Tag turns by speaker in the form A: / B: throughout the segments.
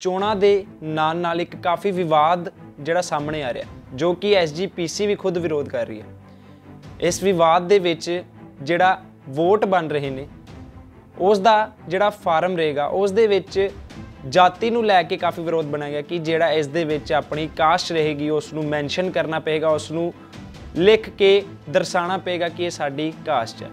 A: ਚੋਣਾਂ ਦੇ ਨਾਲ ਇੱਕ ਕਾਫੀ ਵਿਵਾਦ ਜਿਹੜਾ ਸਾਹਮਣੇ ਆ ਰਿਹਾ, ਜੋ ਕਿ SGPC ਵੀ ਖੁਦ ਵਿਰੋਧ ਕਰ ਰਹੀ ਹੈ। ਇਸ ਵਿਵਾਦ ਦੇ ਵਿੱਚ ਜਿਹੜਾ ਵੋਟ ਬਣ ਰਹੇ ਨੇ, ਉਸ ਦਾ ਜਿਹੜਾ ਫਾਰਮ ਰਹੇਗਾ, ਉਸ ਦੇ ਵਿੱਚ ਜਾਤੀ ਨੂੰ ਲੈ ਕੇ ਕਾਫੀ ਵਿਰੋਧ ਬਣਾਇਆ ਗਿਆ ਕਿ ਜਿਹੜਾ ਇਸ ਦੇ ਵਿੱਚ ਆਪਣੀ ਕਾਸਟ ਰਹੇਗੀ ਉਸ ਨੂੰ ਮੈਂਸ਼ਨ ਕਰਨਾ ਪਏਗਾ, ਉਸ ਨੂੰ ਲਿਖ ਕੇ ਦਰਸਾਉਣਾ ਪਏਗਾ ਕਿ ਇਹ ਸਾਡੀ ਕਾਸਟ ਹੈ।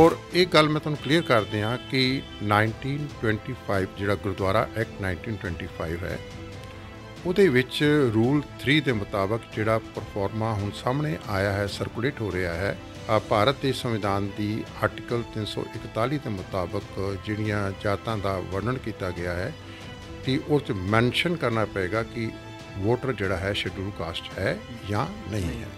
B: और एक गल मैं तुहानूं क्लीयर कर दियाँ कि 1925 जिहड़ा गुरुद्वारा एक्ट 1925 है ਉਹਦੇ ਵਿੱਚ रूल 3 ਦੇ ਮੁਤਾਬਕ ਜਿਹੜਾ ਪਰਫਾਰਮਾ ਹੁਣ ਸਾਹਮਣੇ ਆਇਆ ਹੈ, ਸਰਕੂਲੇਟ ਹੋ ਰਿਹਾ ਹੈ, ਭਾਰਤ ਦੇ ਸੰਵਿਧਾਨ ਦੀ ਆਰਟੀਕਲ 341 ਦੇ ਮੁਤਾਬਕ ਜਿਹੜੀਆਂ ਜਾਤਾਂ ਦਾ ਵਰਣਨ ਕੀਤਾ ਗਿਆ ਹੈ ਕਿ ਉਹ 'ਚ ਮੈਂਸ਼ਨ ਕਰਨਾ ਪਏਗਾ ਕਿ ਵੋਟਰ ਜਿਹੜਾ ਹੈ ਸ਼ੈਡਿਊਲ ਕਾਸਟ ਹੈ ਜਾਂ ਨਹੀਂ ਹੈ।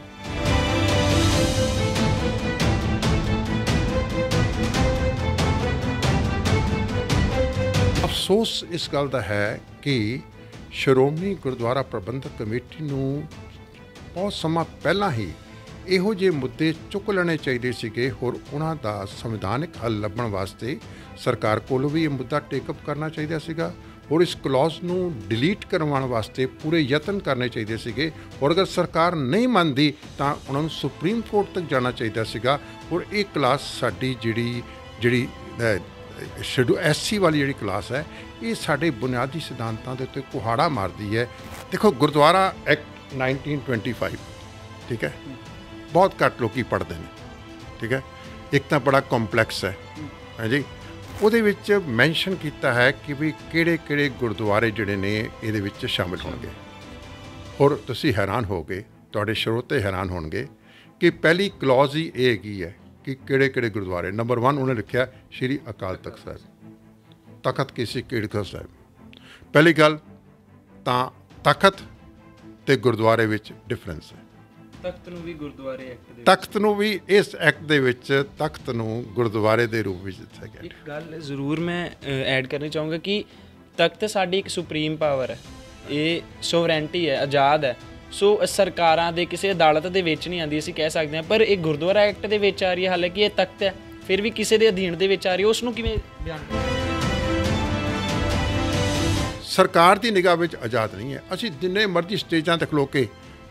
B: ਅਫਸੋਸ ਇਸ ਗੱਲ ਦਾ ਹੈ ਕਿ ਸ਼੍ਰੋਮਣੀ ਗੁਰਦੁਆਰਾ ਪ੍ਰਬੰਧਕ ਕਮੇਟੀ ਨੂੰ ਬਹੁਤ ਸਮਾਂ ਪਹਿਲਾਂ ਹੀ ਇਹੋ ਜਿਹੇ ਮੁੱਦੇ ਚੁੱਕ ਲੈਣੇ ਚਾਹੀਦੇ ਸੀਗੇ ਔਰ ਉਹਨਾਂ ਦਾ ਸੰਵਿਧਾਨਿਕ ਹੱਲ ਲੱਭਣ ਵਾਸਤੇ ਸਰਕਾਰ ਕੋਲ ਵੀ ਇਹ ਮੁੱਦਾ ਟੇਕਅਪ ਕਰਨਾ ਚਾਹੀਦਾ ਸੀਗਾ ਔਰ ਇਸ ਕਲੌਜ਼ ਨੂੰ ਡਿਲੀਟ ਕਰਵਾਉਣ ਵਾਸਤੇ ਪੂਰੇ ਯਤਨ ਕਰਨੇ ਚਾਹੀਦੇ ਸੀਗੇ ਔਰ ਅਗਰ ਸਰਕਾਰ ਨਹੀਂ ਮੰਨਦੀ ਤਾਂ ਉਹਨਾਂ ਨੂੰ ਸੁਪਰੀਮ ਕੋਰਟ ਤੱਕ ਜਾਣਾ ਚਾਹੀਦਾ ਸੀਗਾ ਔਰ ਇਹ ਕਲਾਸ ਸਾਡੀ ਜਿਹੜੀ ਸ਼ੈਡਿਊਲ SC ਵਾਲੀ ਜਿਹੜੀ ਕਲਾਸ ਹੈ ਇਹ ਸਾਡੇ ਬੁਨਿਆਦੀ ਸਿਧਾਂਤਾਂ ਦੇ ਉੱਤੇ ਕੁਹਾੜਾ ਮਾਰਦੀ ਹੈ। ਦੇਖੋ ਗੁਰਦੁਆਰਾ ਐਕਟ 1925 ਠੀਕ ਹੈ, ਬਹੁਤ ਘੱਟ ਲੋਕੀ ਪੜ੍ਹਦੇ ਨੇ, ਠੀਕ ਹੈ, ਇੱਕ ਤਾਂ ਬੜਾ ਕੰਪਲੈਕਸ ਹੈ ਹਾਂਜੀ, ਉਹਦੇ ਵਿੱਚ ਮੈਂਸ਼ਨ ਕੀਤਾ ਹੈ ਕਿ ਵੀ ਕਿਹੜੇ ਗੁਰਦੁਆਰੇ ਜਿਹੜੇ ਨੇ ਇਹਦੇ ਵਿੱਚ ਸ਼ਾਮਿਲ ਹੋਣਗੇ ਔਰ ਤੁਸੀਂ ਹੈਰਾਨ ਹੋਗੇ, ਤੁਹਾਡੇ ਸਰੋਤੇ ਹੈਰਾਨ ਹੋਣਗੇ ਕਿ ਪਹਿਲੀ ਕਲੌਜ਼ ਹੀ ਇਹ ਹੈਗੀ ਹੈ ਕਿ ਕਿਹੜੇ ਗੁਰਦੁਆਰੇ। ਨੰਬਰ 1 ਉਹਨੇ ਲਿਖਿਆ ਸ਼੍ਰੀ ਅਕਾਲ ਤਖਤ ਸਾਹਿਬ, ਤਖਤ ਕਿਸੇ ਕੇੜਕਾ ਸਾਹਿਬ। ਪਹਿਲੀ ਗੱਲ ਤਾਂ ਤਖਤ ਤੇ ਗੁਰਦੁਆਰੇ ਵਿੱਚ ਡਿਫਰੈਂਸ ਹੈ।
A: ਤਖਤ ਨੂੰ ਵੀ ਗੁਰਦੁਆਰੇ ਐਕਟ ਦੇ
B: ਤਖਤ ਨੂੰ ਵੀ ਇਸ ਐਕਟ ਦੇ ਵਿੱਚ ਤਖਤ ਨੂੰ ਗੁਰਦੁਆਰੇ ਦੇ ਰੂਪ ਵਿੱਚ ਦਿੱਤਾ ਗਿਆ।
A: ਇੱਕ ਗੱਲ ਜ਼ਰੂਰ ਮੈਂ ਐਡ ਕਰਨੀ ਚਾਹੂੰਗਾ ਕਿ ਤਖਤ ਸਾਡੀ ਇੱਕ ਸੁਪਰੀਮ ਪਾਵਰ ਹੈ, ਇਹ ਸੋਵਰੈਂਟੀ ਹੈ, ਆਜ਼ਾਦ ਹੈ, ਸੋ ਸਰਕਾਰਾਂ ਦੇ ਕਿਸੇ ਅਦਾਲਤ ਦੇ ਵਿੱਚ ਨਹੀਂ ਆਉਂਦੀ, ਅਸੀਂ ਕਹਿ ਸਕਦੇ ਹਾਂ, ਪਰ ਇਹ ਗੁਰਦੁਆਰਾ ਐਕਟ ਦੇ ਵਿੱਚ ਆ ਰਹੀ ਹੈ, ਹਾਲਾਂਕਿ ਇਹ ਤਖਤ ਹੈ ਫਿਰ ਵੀ ਕਿਸੇ ਦੇ ਅਧੀਨ ਦੇ ਵਿੱਚ ਆ ਰਹੀ ਹੈ, ਉਸ ਨੂੰ ਕਿਵੇਂ ਬਿਆਨ
B: ਸਰਕਾਰ ਦੀ ਨਿਗਾਹ ਵਿੱਚ ਆਜ਼ਾਦ ਨਹੀਂ ਹੈ। ਅਸੀਂ ਜਿੰਨੇ ਮਰਜ਼ੀ ਸਟੇਜਾਂ 'ਤੇ ਖਲੋ ਕੇ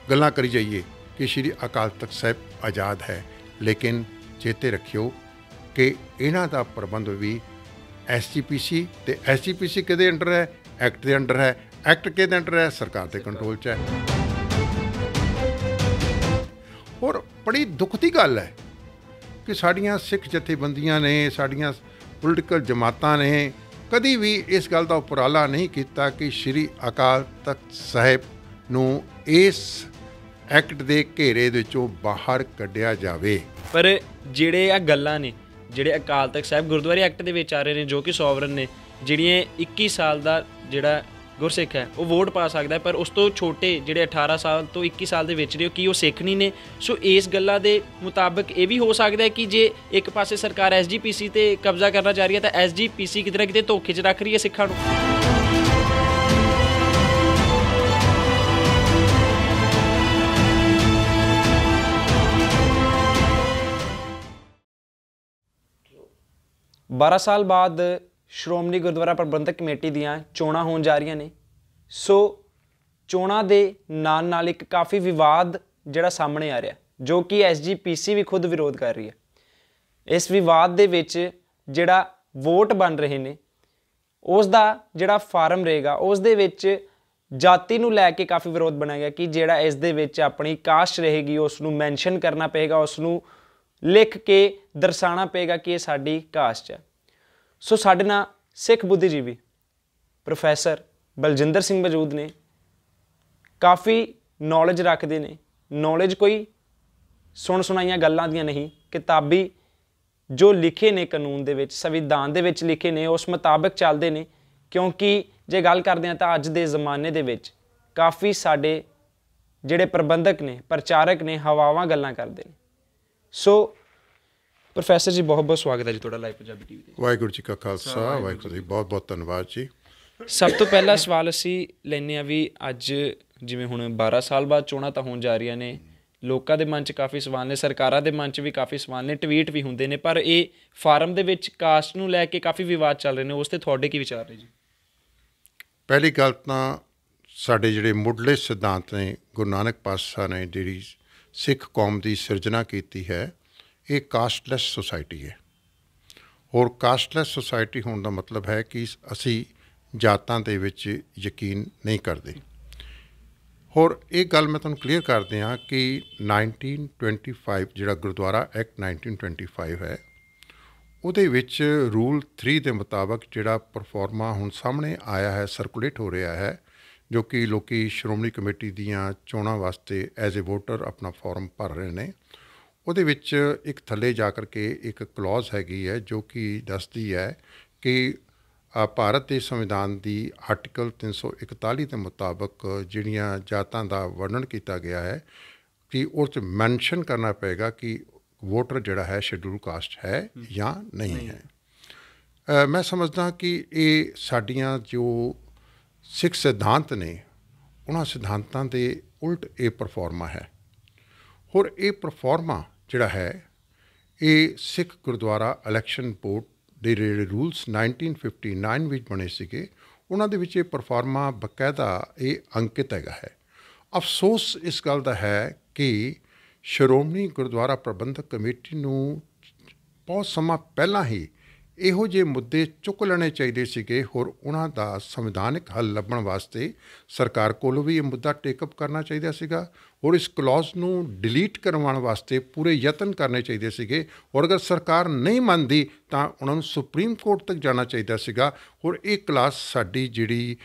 B: ਗੱਲਾਂ ਕਰੀ ਜਾਈਏ ਕਿ ਸ਼੍ਰੀ ਅਕਾਲ ਤਖਤ ਸਾਹਿਬ ਆਜ਼ਾਦ ਹੈ, ਲੇਕਿਨ ਚੇਤੇ ਰੱਖਿਓ ਕਿ ਇਹਨਾਂ ਦਾ ਪ੍ਰਬੰਧ ਵੀ SGPC ਤੇ SGPC ਕਿਹਦੇ ਅੰਡਰ ਹੈ? ਐਕਟ ਦੇ ਅੰਡਰ ਹੈ। ਐਕਟ ਕਿਹਦੇ ਅੰਡਰ ਹੈ? ਸਰਕਾਰ ਦੇ ਕੰਟਰੋਲ 'ਚ ਹੈ। ਔਰ ਬੜੀ ਦੁੱਖ ਦੀ ਗੱਲ ਹੈ ਕਿ ਸਾਡੀਆਂ ਸਿੱਖ ਜਥੇਬੰਦੀਆਂ ਨੇ, ਸਾਡੀਆਂ ਪੋਲੀਟੀਕਲ ਜਮਾਤਾਂ ਨੇ ਕਦੀ ਵੀ ਇਸ ਗੱਲ ਦਾ ਉਪਰਾਲਾ ਨਹੀਂ ਕੀਤਾ ਕਿ ਸ਼੍ਰੀ ਅਕਾਲ ਤਖਤ ਸਾਹਿਬ ਨੂੰ ਇਸ ਐਕਟ ਦੇ ਘੇਰੇ ਦੇ ਵਿੱਚੋਂ ਬਾਹਰ ਕੱਢਿਆ ਜਾਵੇ।
A: ਪਰ ਜਿਹੜੇ ਆ ਗੱਲਾਂ ਨੇ, ਜਿਹੜੇ ਅਕਾਲ ਤਖਤ ਸਾਹਿਬ ਗੁਰਦੁਆਰੇ ਐਕਟ ਦੇ ਵਿੱਚ ਆ ਰਹੇ ਨੇ, ਜੋ ਕਿ ਸੋਵਰਨ ਨੇ, ਜਿਹੜੀਆਂ 21 ਸਾਲ ਦਾ ਜਿਹੜਾ ਗੁਰਸਿੱਖ ਹੈ ਉਹ ਵੋਟ ਪਾ ਸਕਦਾ ਹੈ, ਪਰ ਉਸ ਤੋਂ ਛੋਟੇ ਜਿਹੜੇ 18 ਸਾਲ ਤੋਂ 21 ਸਾਲ ਦੇ ਵਿੱਚ ਨੇ ਕੀ ਉਹ ਸਿੱਖ ਨਹੀਂ ਨੇ। ਸੋ ਇਸ ਗੱਲਾਂ ਦੇ ਮੁਤਾਬਕ ਇਹ ਵੀ ਹੋ ਸਕਦਾ ਹੈ ਕਿ ਜੇ ਇੱਕ ਪਾਸੇ ਸਰਕਾਰ SGPC ਤੇ ਕਬਜ਼ਾ ਕਰਨਾ ਚਾਹ ਰਹੀ ਹੈ ਤਾਂ SGPC ਕਿਤੇ ਨਾ ਕਿਤੇ ਧੋਖੇ 'ਚ ਰੱਖ ਰਹੀ ਹੈ ਸਿੱਖਾਂ ਨੂੰ। बारह साल बाद ਸ਼੍ਰੋਮਣੀ ਗੁਰਦੁਆਰਾ ਪ੍ਰਬੰਧਕ ਕਮੇਟੀ ਦੀਆਂ ਚੋਣਾਂ ਹੋਣ ਜਾ ਰਹੀਆਂ ਨੇ, ਸੋ ਚੋਣਾਂ ਦੇ ਨਾਲ ਇੱਕ ਕਾਫੀ ਵਿਵਾਦ ਜਿਹੜਾ ਸਾਹਮਣੇ ਆ ਰਿਹਾ, ਜੋ ਕਿ SGPC ਵੀ ਖੁਦ ਵਿਰੋਧ ਕਰ ਰਹੀ ਹੈ। ਇਸ ਵਿਵਾਦ ਦੇ ਵਿੱਚ ਜਿਹੜਾ ਵੋਟ ਬਣ ਰਹੇ ਨੇ, ਉਸ ਦਾ ਜਿਹੜਾ ਫਾਰਮ ਰਹੇਗਾ, ਉਸ ਦੇ ਵਿੱਚ ਜਾਤੀ ਨੂੰ ਲੈ ਕੇ ਕਾਫੀ ਵਿਰੋਧ ਬਣਾਇਆ ਗਿਆ ਕਿ ਜਿਹੜਾ ਇਸ ਦੇ ਵਿੱਚ ਆਪਣੀ ਕਾਸਟ ਰਹੇਗੀ ਉਸ ਨੂੰ ਮੈਂਸ਼ਨ ਕਰਨਾ ਪਏਗਾ, ਉਸ ਨੂੰ ਲਿਖ ਕੇ ਦਰਸਾਉਣਾ ਪਏਗਾ ਕਿ ਇਹ ਸਾਡੀ ਕਾਸਟ ਹੈ। ਸੋ ਸਾਡੇ ਨਾਲ ਸਿੱਖ ਬੁੱਧੀਜੀਵੀ ਪ੍ਰੋਫੈਸਰ ਬਲਜਿੰਦਰ ਸਿੰਘ ਮੌਜੂਦ ਨੇ, ਕਾਫੀ ਨੌਲੇਜ ਰੱਖਦੇ ਨੇ। ਨੌਲੇਜ ਕੋਈ ਸੁਣ ਸੁਣਾਈਆਂ ਗੱਲਾਂ ਦੀਆਂ ਨਹੀਂ, ਕਿਤਾਬੀ ਜੋ ਲਿਖੇ ਨੇ ਕਾਨੂੰਨ ਦੇ ਵਿੱਚ, ਸੰਵਿਧਾਨ ਦੇ ਵਿੱਚ ਲਿਖੇ ਨੇ, ਉਸ ਮੁਤਾਬਕ ਚੱਲਦੇ ਨੇ। ਕਿਉਂਕਿ ਜੇ ਗੱਲ ਕਰਦੇ ਹਾਂ ਤਾਂ ਅੱਜ ਦੇ ਜ਼ਮਾਨੇ ਦੇ ਵਿੱਚ ਕਾਫੀ ਸਾਡੇ ਜਿਹੜੇ ਪ੍ਰਬੰਧਕ ਨੇ, ਪ੍ਰਚਾਰਕ ਨੇ, ਹਵਾਵਾਂ ਗੱਲਾਂ ਕਰਦੇ ਨੇ। ਸੋ ਪ੍ਰੋਫੈਸਰ ਜੀ ਬਹੁਤ ਬਹੁਤ ਸਵਾਗਤ ਹੈ ਜੀ ਤੁਹਾਡਾ ਲਾਈਵ ਪੰਜਾਬੀ TV ਤੇ।
B: ਵਾਹਿਗੁਰੂ ਜੀ ਕਾ ਖਾਲਸਾ, ਵਾਹਿਗੁਰੂ ਜੀ ਬਹੁਤ ਬਹੁਤ ਧੰਨਵਾਦ ਜੀ।
A: ਸਭ ਤੋਂ ਪਹਿਲਾ ਸਵਾਲ ਅਸੀਂ ਲੈਂਦੇ ਹਾਂ ਵੀ ਅੱਜ ਜਿਵੇਂ ਹੁਣ 12 ਸਾਲ ਬਾਅਦ ਚੋਣਾਂ ਤਾਂ ਹੋਣ ਜਾ ਰਹੀਆਂ ਨੇ, ਲੋਕਾਂ ਦੇ ਮਨ 'ਚ ਕਾਫੀ ਸਵਾਲ ਨੇ, ਸਰਕਾਰਾਂ ਦੇ ਮਨ 'ਚ ਵੀ ਕਾਫੀ ਸਵਾਲ ਨੇ, ਟਵੀਟ ਵੀ ਹੁੰਦੇ ਨੇ, ਪਰ ਇਹ ਫਾਰਮ ਦੇ ਵਿੱਚ ਕਾਸਟ ਨੂੰ ਲੈ ਕੇ ਕਾਫੀ ਵਿਵਾਦ ਚੱਲ ਰਹੇ ਨੇ, ਉਸ 'ਤੇ ਤੁਹਾਡੇ ਕੀ ਵਿਚਾਰ ਨੇ ਜੀ?
B: ਪਹਿਲੀ ਗੱਲ ਤਾਂ ਸਾਡੇ ਜਿਹੜੇ ਮੁੱਢਲੇ ਸਿਧਾਂਤ ਨੇ, ਗੁਰੂ ਨਾਨਕ ਪਾਤਸ਼ਾਹ ਨੇ ਜਿਹੜੀ ਸਿੱਖ ਕੌਮ ਦੀ ਸਿਰਜਣਾ ਕੀਤੀ ਹੈ, ਇਹ ਕਾਸਟਲੈਸ ਸੁਸਾਇਟੀ ਹੈ। ਔਰ ਕਾਸਟਲੈਸ ਸੁਸਾਇਟੀ ਹੋਣ ਦਾ ਮਤਲਬ ਹੈ ਕਿ ਅਸੀਂ ਜਾਤਾਂ ਦੇ ਵਿੱਚ ਯਕੀਨ ਨਹੀਂ ਕਰਦੇ। ਹੋਰ ਇਹ ਗੱਲ ਮੈਂ ਤੁਹਾਨੂੰ ਕਲੀਅਰ ਕਰ ਦਿਆਂ ਕਿ 1925 ਜਿਹੜਾ ਗੁਰਦੁਆਰਾ ਐਕਟ 1925 ਹੈ, ਉਹਦੇ ਵਿੱਚ ਰੂਲ 3 ਦੇ ਮੁਤਾਬਕ ਜਿਹੜਾ ਪਰਫੋਰਮਾ ਹੁਣ ਸਾਹਮਣੇ ਆਇਆ ਹੈ, ਸਰਕੂਲੇਟ ਹੋ ਰਿਹਾ ਹੈ, ਜੋ ਕਿ ਲੋਕੀ ਸ਼੍ਰੋਮਣੀ ਕਮੇਟੀ ਦੀਆਂ ਚੋਣਾਂ ਵਾਸਤੇ ਐਜ਼ ਏ ਵੋਟਰ ਆਪਣਾ ਫਾਰਮ ਭਰ ਰਹੇ ਨੇ, ਉਹਦੇ ਵਿੱਚ ਇੱਕ ਥੱਲੇ ਜਾ ਕਰਕੇ ਇੱਕ ਕਲੌਜ਼ ਹੈਗੀ ਹੈ ਜੋ ਕਿ ਦੱਸਦੀ ਹੈ ਕਿ ਭਾਰਤ ਦੇ ਸੰਵਿਧਾਨ ਦੀ ਆਰਟੀਕਲ 341 ਦੇ ਮੁਤਾਬਕ ਜਿਹੜੀਆਂ ਜਾਤਾਂ ਦਾ ਵਰਣਨ ਕੀਤਾ ਗਿਆ ਹੈ ਕਿ ਉਹ 'ਚ ਮੈਂਸ਼ਨ ਕਰਨਾ ਪਏਗਾ ਕਿ ਵੋਟਰ ਜਿਹੜਾ ਹੈ ਸ਼ੈਡਿਊਲ ਕਾਸਟ ਹੈ ਜਾਂ ਨਹੀਂ ਹੈ। ਮੈਂ ਸਮਝਦਾ ਕਿ ਇਹ ਸਾਡੀਆਂ ਜੋ ਸਿੱਖ ਸਿਧਾਂਤ ਨੇ, ਉਹਨਾਂ ਸਿਧਾਂਤਾਂ ਦੇ ਉਲਟ ਇਹ ਪਰਫੋਰਮਾ ਹੈ। ਹੋਰ ਇਹ ਪਰਫੋਰਮਾ ਜਿਹੜਾ ਹੈ, ਇਹ ਸਿੱਖ ਗੁਰਦੁਆਰਾ ਇਲੈਕਸ਼ਨ ਬੋਰਡ ਦੇ ਜਿਹੜੇ ਰੂਲਸ 1959 ਵਿੱਚ ਬਣੇ ਸੀਗੇ, ਉਹਨਾਂ ਦੇ ਵਿੱਚ ਇਹ ਪਰਫੋਰਮਾ ਬਕਾਇਦਾ ਇਹ ਅੰਕਿਤ ਹੈਗਾ ਹੈ। ਅਫਸੋਸ ਇਸ ਗੱਲ ਦਾ ਹੈ ਕਿ ਸ਼੍ਰੋਮਣੀ ਗੁਰਦੁਆਰਾ ਪ੍ਰਬੰਧਕ ਕਮੇਟੀ ਨੂੰ ਬਹੁਤ ਸਮਾਂ ਪਹਿਲਾਂ ਹੀ ਇਹੋ ਜਿਹੇ ਮੁੱਦੇ ਚੁੱਕ ਲੈਣੇ ਚਾਹੀਦੇ ਸੀਗੇ, ਹੋਰ ਉਹਨਾਂ ਦਾ ਸੰਵਿਧਾਨਿਕ ਹੱਲ ਲੱਭਣ ਵਾਸਤੇ ਸਰਕਾਰ ਕੋਲੋਂ ਵੀ ਇਹ ਮੁੱਦਾ ਟੇਕਅਪ ਕਰਨਾ ਚਾਹੀਦਾ ਸੀਗਾ, ਔਰ ਇਸ ਕਲੌਜ਼ ਨੂੰ ਡਿਲੀਟ ਕਰਵਾਉਣ ਵਾਸਤੇ ਪੂਰੇ ਯਤਨ ਕਰਨੇ ਚਾਹੀਦੇ ਸੀਗੇ। ਔਰ ਅਗਰ ਸਰਕਾਰ ਨਹੀਂ ਮੰਨਦੀ ਤਾਂ ਉਹਨਾਂ ਨੂੰ ਸੁਪਰੀਮ ਕੋਰਟ ਤੱਕ ਜਾਣਾ ਚਾਹੀਦਾ ਸੀਗਾ। ਔਰ ਇਹ ਕਲਾਸ ਸਾਡੀ ਜਿਹੜੀ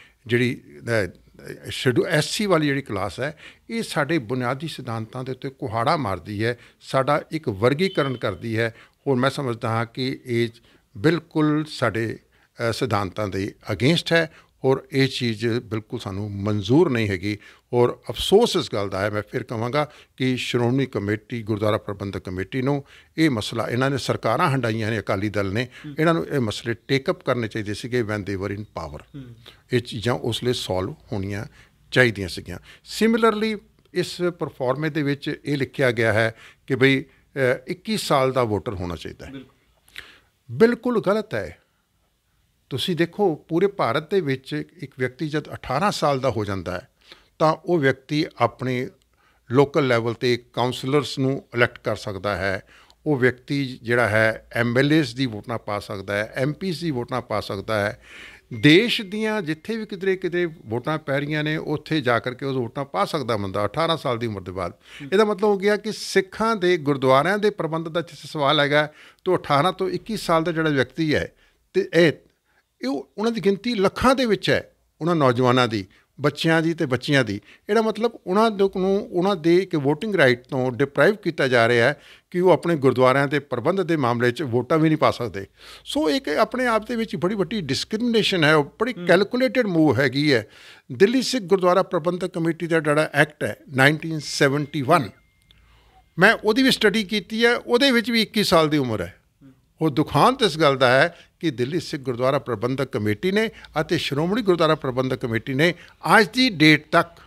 B: ਸ਼ੈਡਿਊਲ SC ਵਾਲੀ ਜਿਹੜੀ ਕਲਾਸ ਹੈ, ਇਹ ਸਾਡੇ ਬੁਨਿਆਦੀ ਸਿਧਾਂਤਾਂ ਦੇ ਉੱਤੇ ਕੁਹਾੜਾ ਮਾਰਦੀ ਹੈ, ਸਾਡਾ ਇੱਕ ਵਰਗੀਕਰਨ ਕਰਦੀ ਹੈ। ਔਰ ਮੈਂ ਸਮਝਦਾ ਹਾਂ ਕਿ ਇਹ ਬਿਲਕੁਲ ਸਾਡੇ ਸਿਧਾਂਤਾਂ ਦੇ ਅਗੇਂਸਟ ਹੈ, ਔਰ ਇਹ ਚੀਜ਼ ਬਿਲਕੁਲ ਸਾਨੂੰ ਮਨਜ਼ੂਰ ਨਹੀਂ ਹੈਗੀ। ਔਰ ਅਫਸੋਸ ਇਸ ਗੱਲ ਦਾ ਹੈ, ਮੈਂ ਫਿਰ ਕਹਾਂਗਾ ਕਿ ਸ਼੍ਰੋਮਣੀ ਕਮੇਟੀ, ਗੁਰਦੁਆਰਾ ਪ੍ਰਬੰਧਕ ਕਮੇਟੀ ਨੂੰ ਇਹ ਮਸਲਾ, ਇਹਨਾਂ ਨੇ ਸਰਕਾਰਾਂ ਹੰਡਾਈਆਂ ਨੇ, ਅਕਾਲੀ ਦਲ ਨੇ, ਇਹਨਾਂ ਨੂੰ ਇਹ ਮਸਲੇ ਟੇਕਅਪ ਕਰਨੇ ਚਾਹੀਦੇ ਸੀਗੇ ਵੈਨ ਦੇ ਵਰ ਇਨ ਪਾਵਰ। ਇਹ ਚੀਜ਼ਾਂ ਉਸ ਲਈ ਸੋਲਵ ਹੋਣੀਆਂ ਚਾਹੀਦੀਆਂ ਸੀਗੀਆਂ। ਸਿਮਿਲਰਲੀ ਇਸ ਪਰਫੋਰਮੇ ਦੇ ਵਿੱਚ ਇਹ ਲਿਖਿਆ ਗਿਆ ਹੈ ਕਿ ਬਈ 21 ਸਾਲ ਦਾ ਵੋਟਰ ਹੋਣਾ ਚਾਹੀਦਾ ਹੈ। ਬਿਲਕੁਲ ਗਲਤ ਹੈ। ਤੁਸੀਂ ਦੇਖੋ, ਪੂਰੇ ਭਾਰਤ ਦੇ ਵਿੱਚ ਇੱਕ ਵਿਅਕਤੀ ਜਦ 18 ਸਾਲ ਦਾ ਹੋ ਜਾਂਦਾ ਹੈ ਤਾਂ ਉਹ ਵਿਅਕਤੀ ਆਪਣੇ ਲੋਕਲ ਲੈਵਲ 'ਤੇ ਕਾਉਂਸਲਰਸ ਨੂੰ ਇਲੈਕਟ ਕਰ ਸਕਦਾ ਹੈ। ਉਹ ਵਿਅਕਤੀ ਜਿਹੜਾ ਹੈ MLAs ਦੀ ਵੋਟਾਂ ਪਾ ਸਕਦਾ ਹੈ, MPs ਦੀ ਵੋਟਾਂ ਪਾ ਸਕਦਾ ਹੈ। ਦੇਸ਼ ਦੀਆਂ ਜਿੱਥੇ ਵੀ ਕਿਤੇ ਵੋਟਾਂ ਪੈ ਰਹੀਆਂ ਨੇ, ਉੱਥੇ ਜਾ ਕਰਕੇ ਉਹ ਵੋਟਾਂ ਪਾ ਸਕਦਾ ਬੰਦਾ 18 ਸਾਲ ਦੀ ਉਮਰ ਦੇ ਬਾਅਦ। ਇਹਦਾ ਮਤਲਬ ਹੋ ਗਿਆ ਕਿ ਸਿੱਖਾਂ ਦੇ ਗੁਰਦੁਆਰਿਆਂ ਦੇ ਪ੍ਰਬੰਧ ਦਾ ਜਿਸ ਸਵਾਲ ਹੈਗਾ, ਤਾਂ 18 ਤੋਂ 21 ਸਾਲ ਦਾ ਜਿਹੜਾ ਵਿਅਕਤੀ ਹੈ, ਅਤੇ ਇਹ ਉਹਨਾਂ ਦੀ ਗਿਣਤੀ ਲੱਖਾਂ ਦੇ ਵਿੱਚ ਹੈ, ਉਹਨਾਂ ਨੌਜਵਾਨਾਂ ਦੀ, ਬੱਚਿਆਂ ਦੀ ਅਤੇ ਬੱਚੀਆਂ ਦੀ। ਇਹਦਾ ਮਤਲਬ ਉਹਨਾਂ ਨੂੰ ਉਹਨਾਂ ਦੇ ਇੱਕ ਵੋਟਿੰਗ ਰਾਈਟ ਤੋਂ ਡਿਪਰਾਈਵ ਕੀਤਾ ਜਾ ਰਿਹਾ ਹੈ ਕਿ ਉਹ ਆਪਣੇ ਗੁਰਦੁਆਰਿਆਂ ਦੇ ਪ੍ਰਬੰਧ ਦੇ ਮਾਮਲੇ 'ਚ ਵੋਟਾਂ ਵੀ ਨਹੀਂ ਪਾ ਸਕਦੇ। ਸੋ ਇੱਕ ਆਪਣੇ ਆਪ ਦੇ ਵਿੱਚ ਬੜੀ ਵੱਡੀ ਡਿਸਕ੍ਰਿਮੀਨੇਸ਼ਨ ਹੈ, ਉਹ ਬੜੀ ਕੈਲਕੂਲੇਟਡ ਮੂਵ ਹੈਗੀ ਹੈ। ਦਿੱਲੀ ਸਿੱਖ ਗੁਰਦੁਆਰਾ ਪ੍ਰਬੰਧਕ ਕਮੇਟੀ ਦਾ ਜਿਹੜਾ ਐਕਟ ਹੈ 1971, ਮੈਂ ਉਹਦੀ ਵੀ ਸਟੱਡੀ ਕੀਤੀ ਹੈ, ਉਹਦੇ ਵਿੱਚ ਵੀ 21 ਸਾਲ ਦੀ ਉਮਰ ਹੈ। ਉਹ ਦੁਖਾਂਤ ਇਸ ਗੱਲ ਦਾ ਹੈ ਕਿ ਦਿੱਲੀ ਸਿੱਖ ਗੁਰਦੁਆਰਾ ਪ੍ਰਬੰਧਕ ਕਮੇਟੀ ਨੇ ਅਤੇ ਸ਼੍ਰੋਮਣੀ ਗੁਰਦੁਆਰਾ ਪ੍ਰਬੰਧਕ ਕਮੇਟੀ ਨੇ ਅੱਜ ਦੀ ਡੇਟ ਤੱਕ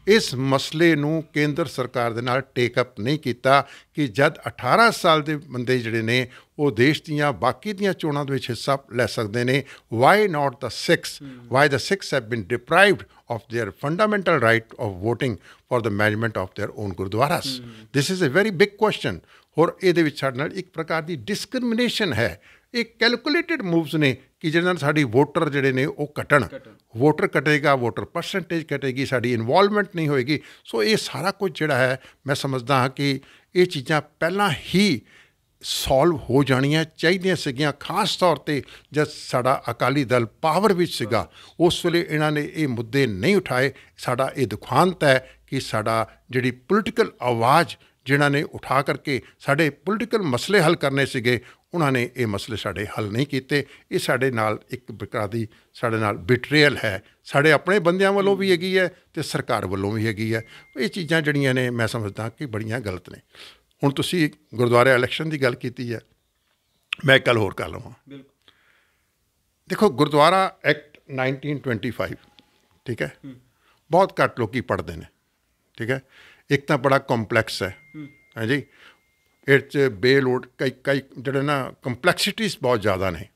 B: ਇਸ ਮਸਲੇ ਨੂੰ ਕੇਂਦਰ ਸਰਕਾਰ ਦੇ ਨਾਲ ਟੇਕਅਪ ਨਹੀਂ ਕੀਤਾ ਕਿ ਜਦ 18 ਸਾਲ ਦੇ ਬੰਦੇ ਜਿਹੜੇ ਨੇ ਉਹ ਦੇਸ਼ ਦੀਆਂ ਬਾਕੀ ਦੀਆਂ ਚੋਣਾਂ ਦੇ ਵਿੱਚ ਹਿੱਸਾ ਲੈ ਸਕਦੇ ਨੇ, why not the Sikhs, why the Sikhs have been deprived of their fundamental right of voting for the management of their own gurdwaras. This is a very big question. ਹੋਰ ਇਹਦੇ ਵਿੱਚ ਸਾਡੇ ਨਾਲ ਇੱਕ ਪ੍ਰਕਾਰ ਦੀ ਡਿਸਕ੍ਰਿਮੀਨੇਸ਼ਨ ਹੈ। ਇਹ ਕੈਲਕੂਲੇਟਡ ਮੂਵਸ ਨੇ ਕਿ ਜਿਹਦੇ ਨਾਲ ਸਾਡੀ ਵੋਟਰ ਜਿਹੜੇ ਨੇ ਉਹ ਘਟਣ, ਵੋਟਰ ਘਟੇਗਾ, ਵੋਟਰ ਪਰਸੈਂਟੇਜ ਘਟੇਗੀ, ਸਾਡੀ ਇਨਵੋਲਵਮੈਂਟ ਨਹੀਂ ਹੋਏਗੀ। ਸੋ ਇਹ ਸਾਰਾ ਕੁਝ ਜਿਹੜਾ ਹੈ, ਮੈਂ ਸਮਝਦਾ ਹਾਂ ਕਿ ਇਹ ਚੀਜ਼ਾਂ ਪਹਿਲਾਂ ਹੀ ਸੋਲਵ ਹੋ ਜਾਣੀਆਂ ਚਾਹੀਦੀਆਂ ਸੀਗੀਆਂ। ਖਾਸ ਤੌਰ 'ਤੇ ਜਦ ਸਾਡਾ ਅਕਾਲੀ ਦਲ ਪਾਵਰ ਵਿੱਚ ਸੀਗਾ, ਉਸ ਵੇਲੇ ਇਹਨਾਂ ਨੇ ਇਹ ਮੁੱਦੇ ਨਹੀਂ ਉਠਾਏ। ਸਾਡਾ ਇਹ ਦੁਖਾਂਤ ਹੈ ਕਿ ਸਾਡਾ ਜਿਹੜੀ ਪੋਲੀਟੀਕਲ ਆਵਾਜ਼ ਜਿਨ੍ਹਾਂ ਨੇ ਉਠਾ ਕਰਕੇ ਸਾਡੇ ਪੋਲੀਟੀਕਲ ਮਸਲੇ ਹੱਲ ਕਰਨੇ ਸੀਗੇ, ਉਹਨਾਂ ਨੇ ਇਹ ਮਸਲੇ ਸਾਡੇ ਹੱਲ ਨਹੀਂ ਕੀਤੇ। ਇਹ ਸਾਡੇ ਨਾਲ ਇੱਕ ਪ੍ਰਕਾਰ ਦੀ ਸਾਡੇ ਨਾਲ ਬਿਟਰੇਅਲ ਹੈ, ਸਾਡੇ ਆਪਣੇ ਬੰਦਿਆਂ ਵੱਲੋਂ ਵੀ ਹੈਗੀ ਹੈ ਅਤੇ ਸਰਕਾਰ ਵੱਲੋਂ ਵੀ ਹੈਗੀ ਹੈ। ਇਹ ਚੀਜ਼ਾਂ ਜਿਹੜੀਆਂ ਨੇ ਮੈਂ ਸਮਝਦਾ ਕਿ ਬੜੀਆਂ ਗਲਤ ਨੇ। ਹੁਣ ਤੁਸੀਂ ਗੁਰਦੁਆਰੇ ਇਲੈਕਸ਼ਨ ਦੀ ਗੱਲ ਕੀਤੀ ਹੈ, ਮੈਂ ਇੱਕ ਗੱਲ ਹੋਰ ਕਰ ਲਵਾਂ। ਦੇਖੋ, ਗੁਰਦੁਆਰਾ ਐਕਟ 1925, ਠੀਕ ਹੈ, ਬਹੁਤ ਘੱਟ ਲੋਕ ਪੜ੍ਹਦੇ ਨੇ, ਠੀਕ ਹੈ। ਇੱਕ ਤਾਂ ਬੜਾ ਕੰਪਲੈਕਸ ਹੈ ਹਾਂਜੀ, ਇਹ 'ਚ ਬੇਲੋਡ ਕਈ ਜਿਹੜੇ ਨਾ ਕੰਪਲੈਕਸਿਟੀਜ਼ ਬਹੁਤ ਜ਼ਿਆਦਾ ਨੇ।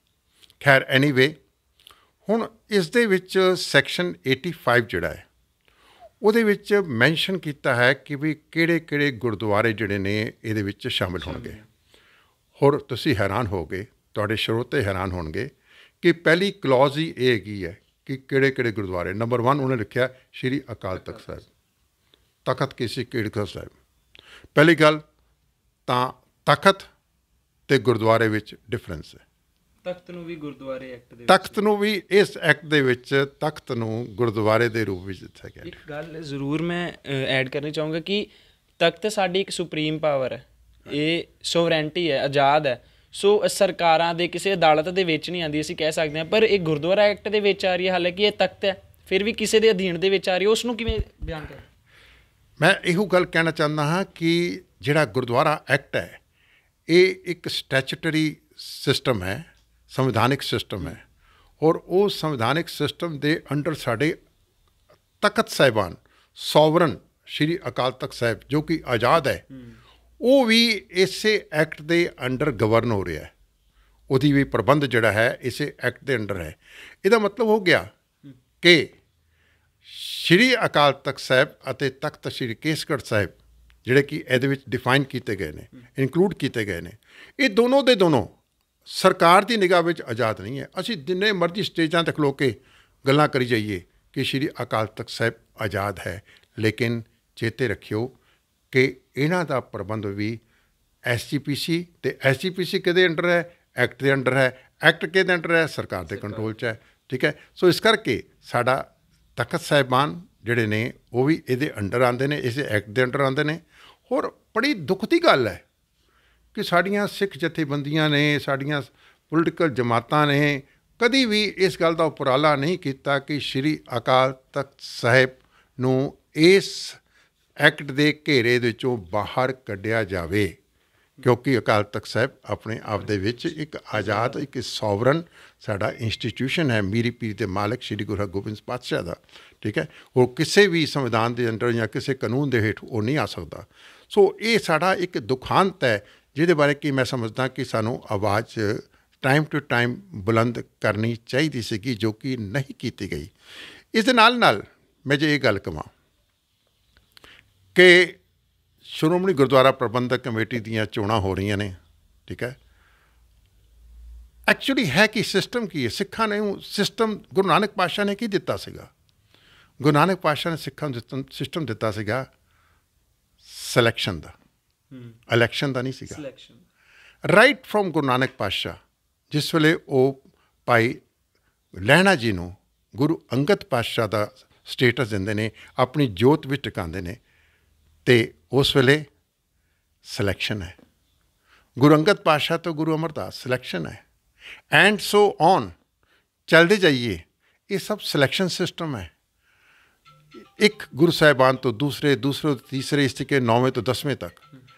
B: ਖੈਰ ਐਨੀਵੇ, ਹੁਣ ਇਸ ਦੇ ਵਿੱਚ ਸੈਕਸ਼ਨ 85 ਜਿਹੜਾ ਹੈ ਉਹਦੇ ਵਿੱਚ ਮੈਂਸ਼ਨ ਕੀਤਾ ਹੈ ਕਿ ਵੀ ਕਿਹੜੇ ਗੁਰਦੁਆਰੇ ਜਿਹੜੇ ਨੇ ਇਹਦੇ ਵਿੱਚ ਸ਼ਾਮਿਲ ਹੋਣਗੇ। ਹੋਰ ਤੁਸੀਂ ਹੈਰਾਨ ਹੋਗੇ, ਤੁਹਾਡੇ ਸਰੋਤੇ ਹੈਰਾਨ ਹੋਣਗੇ ਕਿ ਪਹਿਲੀ ਕਲੌਜ਼ ਹੀ ਇਹ ਹੈਗੀ ਹੈ ਕਿ ਕਿਹੜੇ ਗੁਰਦੁਆਰੇ। ਨੰਬਰ 1 ਉਹਨੇ ਲਿਖਿਆ ਸ਼੍ਰੀ ਅਕਾਲ ਤਖਤ ਸਾਹਿਬ, ਤਖਤ ਕਿਸੇ ਕੀਰਤਪੁਰ ਸਾਹਿਬ। ਪਹਿਲੀ ਗੱਲ ਤਾਂ ਤਖਤ ਤੇ ਗੁਰਦੁਆਰੇ ਵਿੱਚ ਡਿਫਰੈਂਸ ਹੈ।
A: ਤਖਤ ਨੂੰ ਵੀ ਗੁਰਦੁਆਰੇ ਐਕਟ ਦੇ
B: ਤਖਤ ਨੂੰ ਵੀ ਇਸ ਐਕਟ ਦੇ ਵਿੱਚ ਤਖਤ ਨੂੰ ਗੁਰਦੁਆਰੇ ਦੇ ਰੂਪ ਵਿੱਚ ਦਿੱਤਾ ਗਿਆ।
A: ਇੱਕ ਗੱਲ ਜ਼ਰੂਰ ਮੈਂ ਐਡ ਕਰਨੀ ਚਾਹੂੰਗਾ ਕਿ ਤਖਤ ਸਾਡੀ ਇੱਕ ਸੁਪਰੀਮ ਪਾਵਰ ਹੈ, ਇਹ ਸੋਵਰੈਂਟੀ ਹੈ, ਆਜ਼ਾਦ ਹੈ। ਸੋ ਸਰਕਾਰਾਂ ਦੇ ਕਿਸੇ ਅਦਾਲਤ ਦੇ ਵਿੱਚ ਨਹੀਂ ਆਉਂਦੀ, ਅਸੀਂ ਕਹਿ ਸਕਦੇ ਹਾਂ। ਪਰ ਇਹ ਗੁਰਦੁਆਰਾ ਐਕਟ ਦੇ ਵਿੱਚ ਆ ਰਹੀ ਹੈ, ਹਾਲਾਂਕਿ ਇਹ ਤਖਤ ਹੈ, ਫਿਰ ਵੀ ਕਿਸੇ ਦੇ ਅਧੀਨ ਦੇ ਵਿੱਚ ਆ ਰਹੀ ਹੈ। ਉਸ ਨੂੰ ਕਿਵੇਂ ਬਿਆਨ ਕਰਾਂ? ਮੈਂ
B: ਇਹੋ ਗੱਲ ਕਹਿਣਾ ਚਾਹੁੰਦਾ ਹਾਂ ਕਿ ਜਿਹੜਾ ਗੁਰਦੁਆਰਾ ਐਕਟ ਹੈ ਇਹ ਇੱਕ ਸਟੈਚੂਟਰੀ ਸਿਸਟਮ ਹੈ, ਸੰਵਿਧਾਨਿਕ ਸਿਸਟਮ ਹੈ, ਔਰ ਉਹ ਸੰਵਿਧਾਨਿਕ ਸਿਸਟਮ ਦੇ ਅੰਡਰ ਸਾਡੇ ਤਖਤ ਸਾਹਿਬਾਨ ਸੋਵਰਨ ਸ਼੍ਰੀ ਅਕਾਲ ਤਖਤ ਸਾਹਿਬ ਜੋ ਕਿ ਆਜ਼ਾਦ ਹੈ, ਉਹ ਵੀ ਇਸੇ ਐਕਟ ਦੇ ਅੰਡਰ ਗਵਰਨ ਹੋ ਰਿਹਾ ਹੈ। ਉਹਦੀ ਵੀ ਪ੍ਰਬੰਧ ਜਿਹੜਾ ਹੈ ਇਸੇ ਐਕਟ ਦੇ ਅੰਡਰ ਹੈ। ਇਹਦਾ ਮਤਲਬ ਹੋ ਗਿਆ ਕਿ ਸ਼੍ਰੀ ਅਕਾਲ ਤਖਤ ਸਾਹਿਬ ਅਤੇ ਤਖਤ ਸ਼੍ਰੀ ਕੇਸਗੜ੍ਹ ਸਾਹਿਬ ਜਿਹੜੇ ਕਿ ਇਹਦੇ ਵਿੱਚ ਡਿਫਾਈਨ ਕੀਤੇ ਗਏ ਨੇ, ਇਨਕਲੂਡ ਕੀਤੇ ਗਏ ਨੇ, ਇਹ ਦੋਨੋਂ ਦੇ ਦੋਨੋਂ ਸਰਕਾਰ ਦੀ ਨਿਗਾਹ ਵਿੱਚ ਆਜ਼ਾਦ ਨਹੀਂ ਹੈ। ਅਸੀਂ ਜਿੰਨੇ ਮਰਜ਼ੀ ਸਟੇਜਾਂ 'ਤੇ ਖਲੋ ਕੇ ਗੱਲਾਂ ਕਰੀ ਜਾਈਏ ਕਿ ਸ਼੍ਰੀ ਅਕਾਲ ਤਖਤ ਸਾਹਿਬ ਆਜ਼ਾਦ ਹੈ, ਲੇਕਿਨ ਚੇਤੇ ਰੱਖਿਓ ਕਿ ਇਹਨਾਂ ਦਾ ਪ੍ਰਬੰਧ ਵੀ SGPC ਅਤੇ SGPC ਕਿਹਦੇ ਅੰਡਰ ਹੈ? ਐਕਟ ਦੇ ਅੰਡਰ ਹੈ। ਐਕਟ ਕਿਹਦੇ ਅੰਡਰ ਹੈ? ਸਰਕਾਰ ਦੇ ਕੰਟਰੋਲ 'ਚ ਹੈ। ਠੀਕ ਹੈ। ਸੋ ਇਸ ਕਰਕੇ ਸਾਡਾ ਤਖਤ ਸਾਹਿਬਾਨ ਜਿਹੜੇ ਨੇ ਉਹ ਵੀ ਇਹਦੇ ਅੰਡਰ ਆਉਂਦੇ ਨੇ, ਇਸੇ ਐਕਟ ਦੇ ਅੰਡਰ ਆਉਂਦੇ ਨੇ। ਹੋਰ ਬੜੀ ਦੁੱਖ ਦੀ ਗੱਲ ਹੈ ਕਿ ਸਾਡੀਆਂ ਸਿੱਖ ਜਥੇਬੰਦੀਆਂ ਨੇ, ਸਾਡੀਆਂ ਪੋਲੀਟੀਕਲ ਜਮਾਤਾਂ ਨੇ ਕਦੀ ਵੀ ਇਸ ਗੱਲ ਦਾ ਉਪਰਾਲਾ ਨਹੀਂ ਕੀਤਾ ਕਿ ਸ਼੍ਰੀ ਅਕਾਲ ਤਖਤ ਸਾਹਿਬ ਨੂੰ ਇਸ ਐਕਟ ਦੇ ਘੇਰੇ ਦੇ ਵਿੱਚੋਂ ਬਾਹਰ ਕੱਢਿਆ ਜਾਵੇ, ਕਿਉਂਕਿ ਅਕਾਲ ਤਖਤ ਸਾਹਿਬ ਆਪਣੇ ਆਪ ਦੇ ਵਿੱਚ ਇੱਕ ਆਜ਼ਾਦ, ਇੱਕ ਸੋਵਰਨ ਸਾਡਾ ਇੰਸਟੀਟਿਊਸ਼ਨ ਹੈ, ਮੀਰੀ ਪੀਰ ਦੇ ਮਾਲਕ ਸ਼੍ਰੀ ਗੁਰੂ ਹਰਗੋਬਿੰਦ ਪਾਤਸ਼ਾਹ ਦਾ। ਠੀਕ ਹੈ। ਉਹ ਕਿਸੇ ਵੀ ਸੰਵਿਧਾਨ ਦੇ ਅੰਡਰ ਜਾਂ ਕਿਸੇ ਕਾਨੂੰਨ ਦੇ ਹੇਠ ਉਹ ਨਹੀਂ ਆ ਸਕਦਾ। ਸੋ ਇਹ ਸਾਡਾ ਇੱਕ ਦੁਖਾਂਤ ਹੈ ਜਿਹਦੇ ਬਾਰੇ ਕਿ ਮੈਂ ਸਮਝਦਾ ਕਿ ਸਾਨੂੰ ਆਵਾਜ਼ ਟਾਈਮ ਟੂ ਟਾਈਮ ਬੁਲੰਦ ਕਰਨੀ ਚਾਹੀਦੀ ਸੀਗੀ, ਜੋ ਕਿ ਨਹੀਂ ਕੀਤੀ ਗਈ। ਇਸ ਦੇ ਨਾਲ ਨਾਲ ਮੈਂ ਜੇ ਇਹ ਗੱਲ ਕਹਾਂ ਕਿ ਸ਼੍ਰੋਮਣੀ ਗੁਰਦੁਆਰਾ ਪ੍ਰਬੰਧਕ ਕਮੇਟੀ ਦੀਆਂ ਚੋਣਾਂ ਹੋ ਰਹੀਆਂ ਨੇ। ਠੀਕ ਹੈ। ਐਕਚੁਅਲੀ ਹੈ ਕਿ ਸਿਸਟਮ ਕੀ ਹੈ? ਸਿੱਖਾਂ ਨੇ ਸਿਸਟਮ ਗੁਰੂ ਨਾਨਕ ਪਾਤਸ਼ਾਹ ਨੇ ਕੀ ਦਿੱਤਾ ਸੀਗਾ? ਗੁਰੂ ਨਾਨਕ ਪਾਤਸ਼ਾਹ ਨੇ ਸਿੱਖਾਂ ਨੂੰ ਸਿਸਟਮ ਦਿੱਤਾ ਸੀਗਾ ਸਿਲੈਕਸ਼ਨ ਦਾ, ਇਲੈਕਸ਼ਨ ਦਾ ਨਹੀਂ ਸੀਗਾ। ਰਾਈਟ ਫਰੋਮ ਗੁਰੂ ਨਾਨਕ ਪਾਤਸ਼ਾਹ ਜਿਸ ਵੇਲੇ ਉਹ ਭਾਈ ਲਹਿਣਾ ਜੀ ਨੂੰ ਗੁਰੂ ਅੰਗਦ ਪਾਤਸ਼ਾਹ ਦਾ ਸਟੇਟਸ ਦਿੰਦੇ ਨੇ, ਆਪਣੀ ਜੋਤ ਵਿੱਚ ਟਿਕਾਉਂਦੇ ਨੇ, ਅਤੇ ਉਸ ਵੇਲੇ ਸਿਲੈਕਸ਼ਨ ਹੈ। ਗੁਰੂ ਅੰਗਦ ਪਾਤਸ਼ਾਹ ਤੋਂ ਗੁਰੂ ਅਮਰਦਾਸ ਸਿਲੈਕਸ਼ਨ ਹੈ। ਐਂਡ ਸੋ ਔਨ ਚੱਲਦੇ ਜਾਈਏ, ਇਹ ਸਭ ਸਿਲੈਕਸ਼ਨ ਸਿਸਟਮ ਹੈ। ਇੱਕ ਗੁਰੂ ਸਾਹਿਬਾਨ ਤੋਂ ਦੂਸਰੇ ਤੋਂ ਤੀਸਰੇ, ਇਸ ਤਰੀਕੇ 9ਵੇਂ ਤੋਂ 10ਵੇਂ ਤੱਕ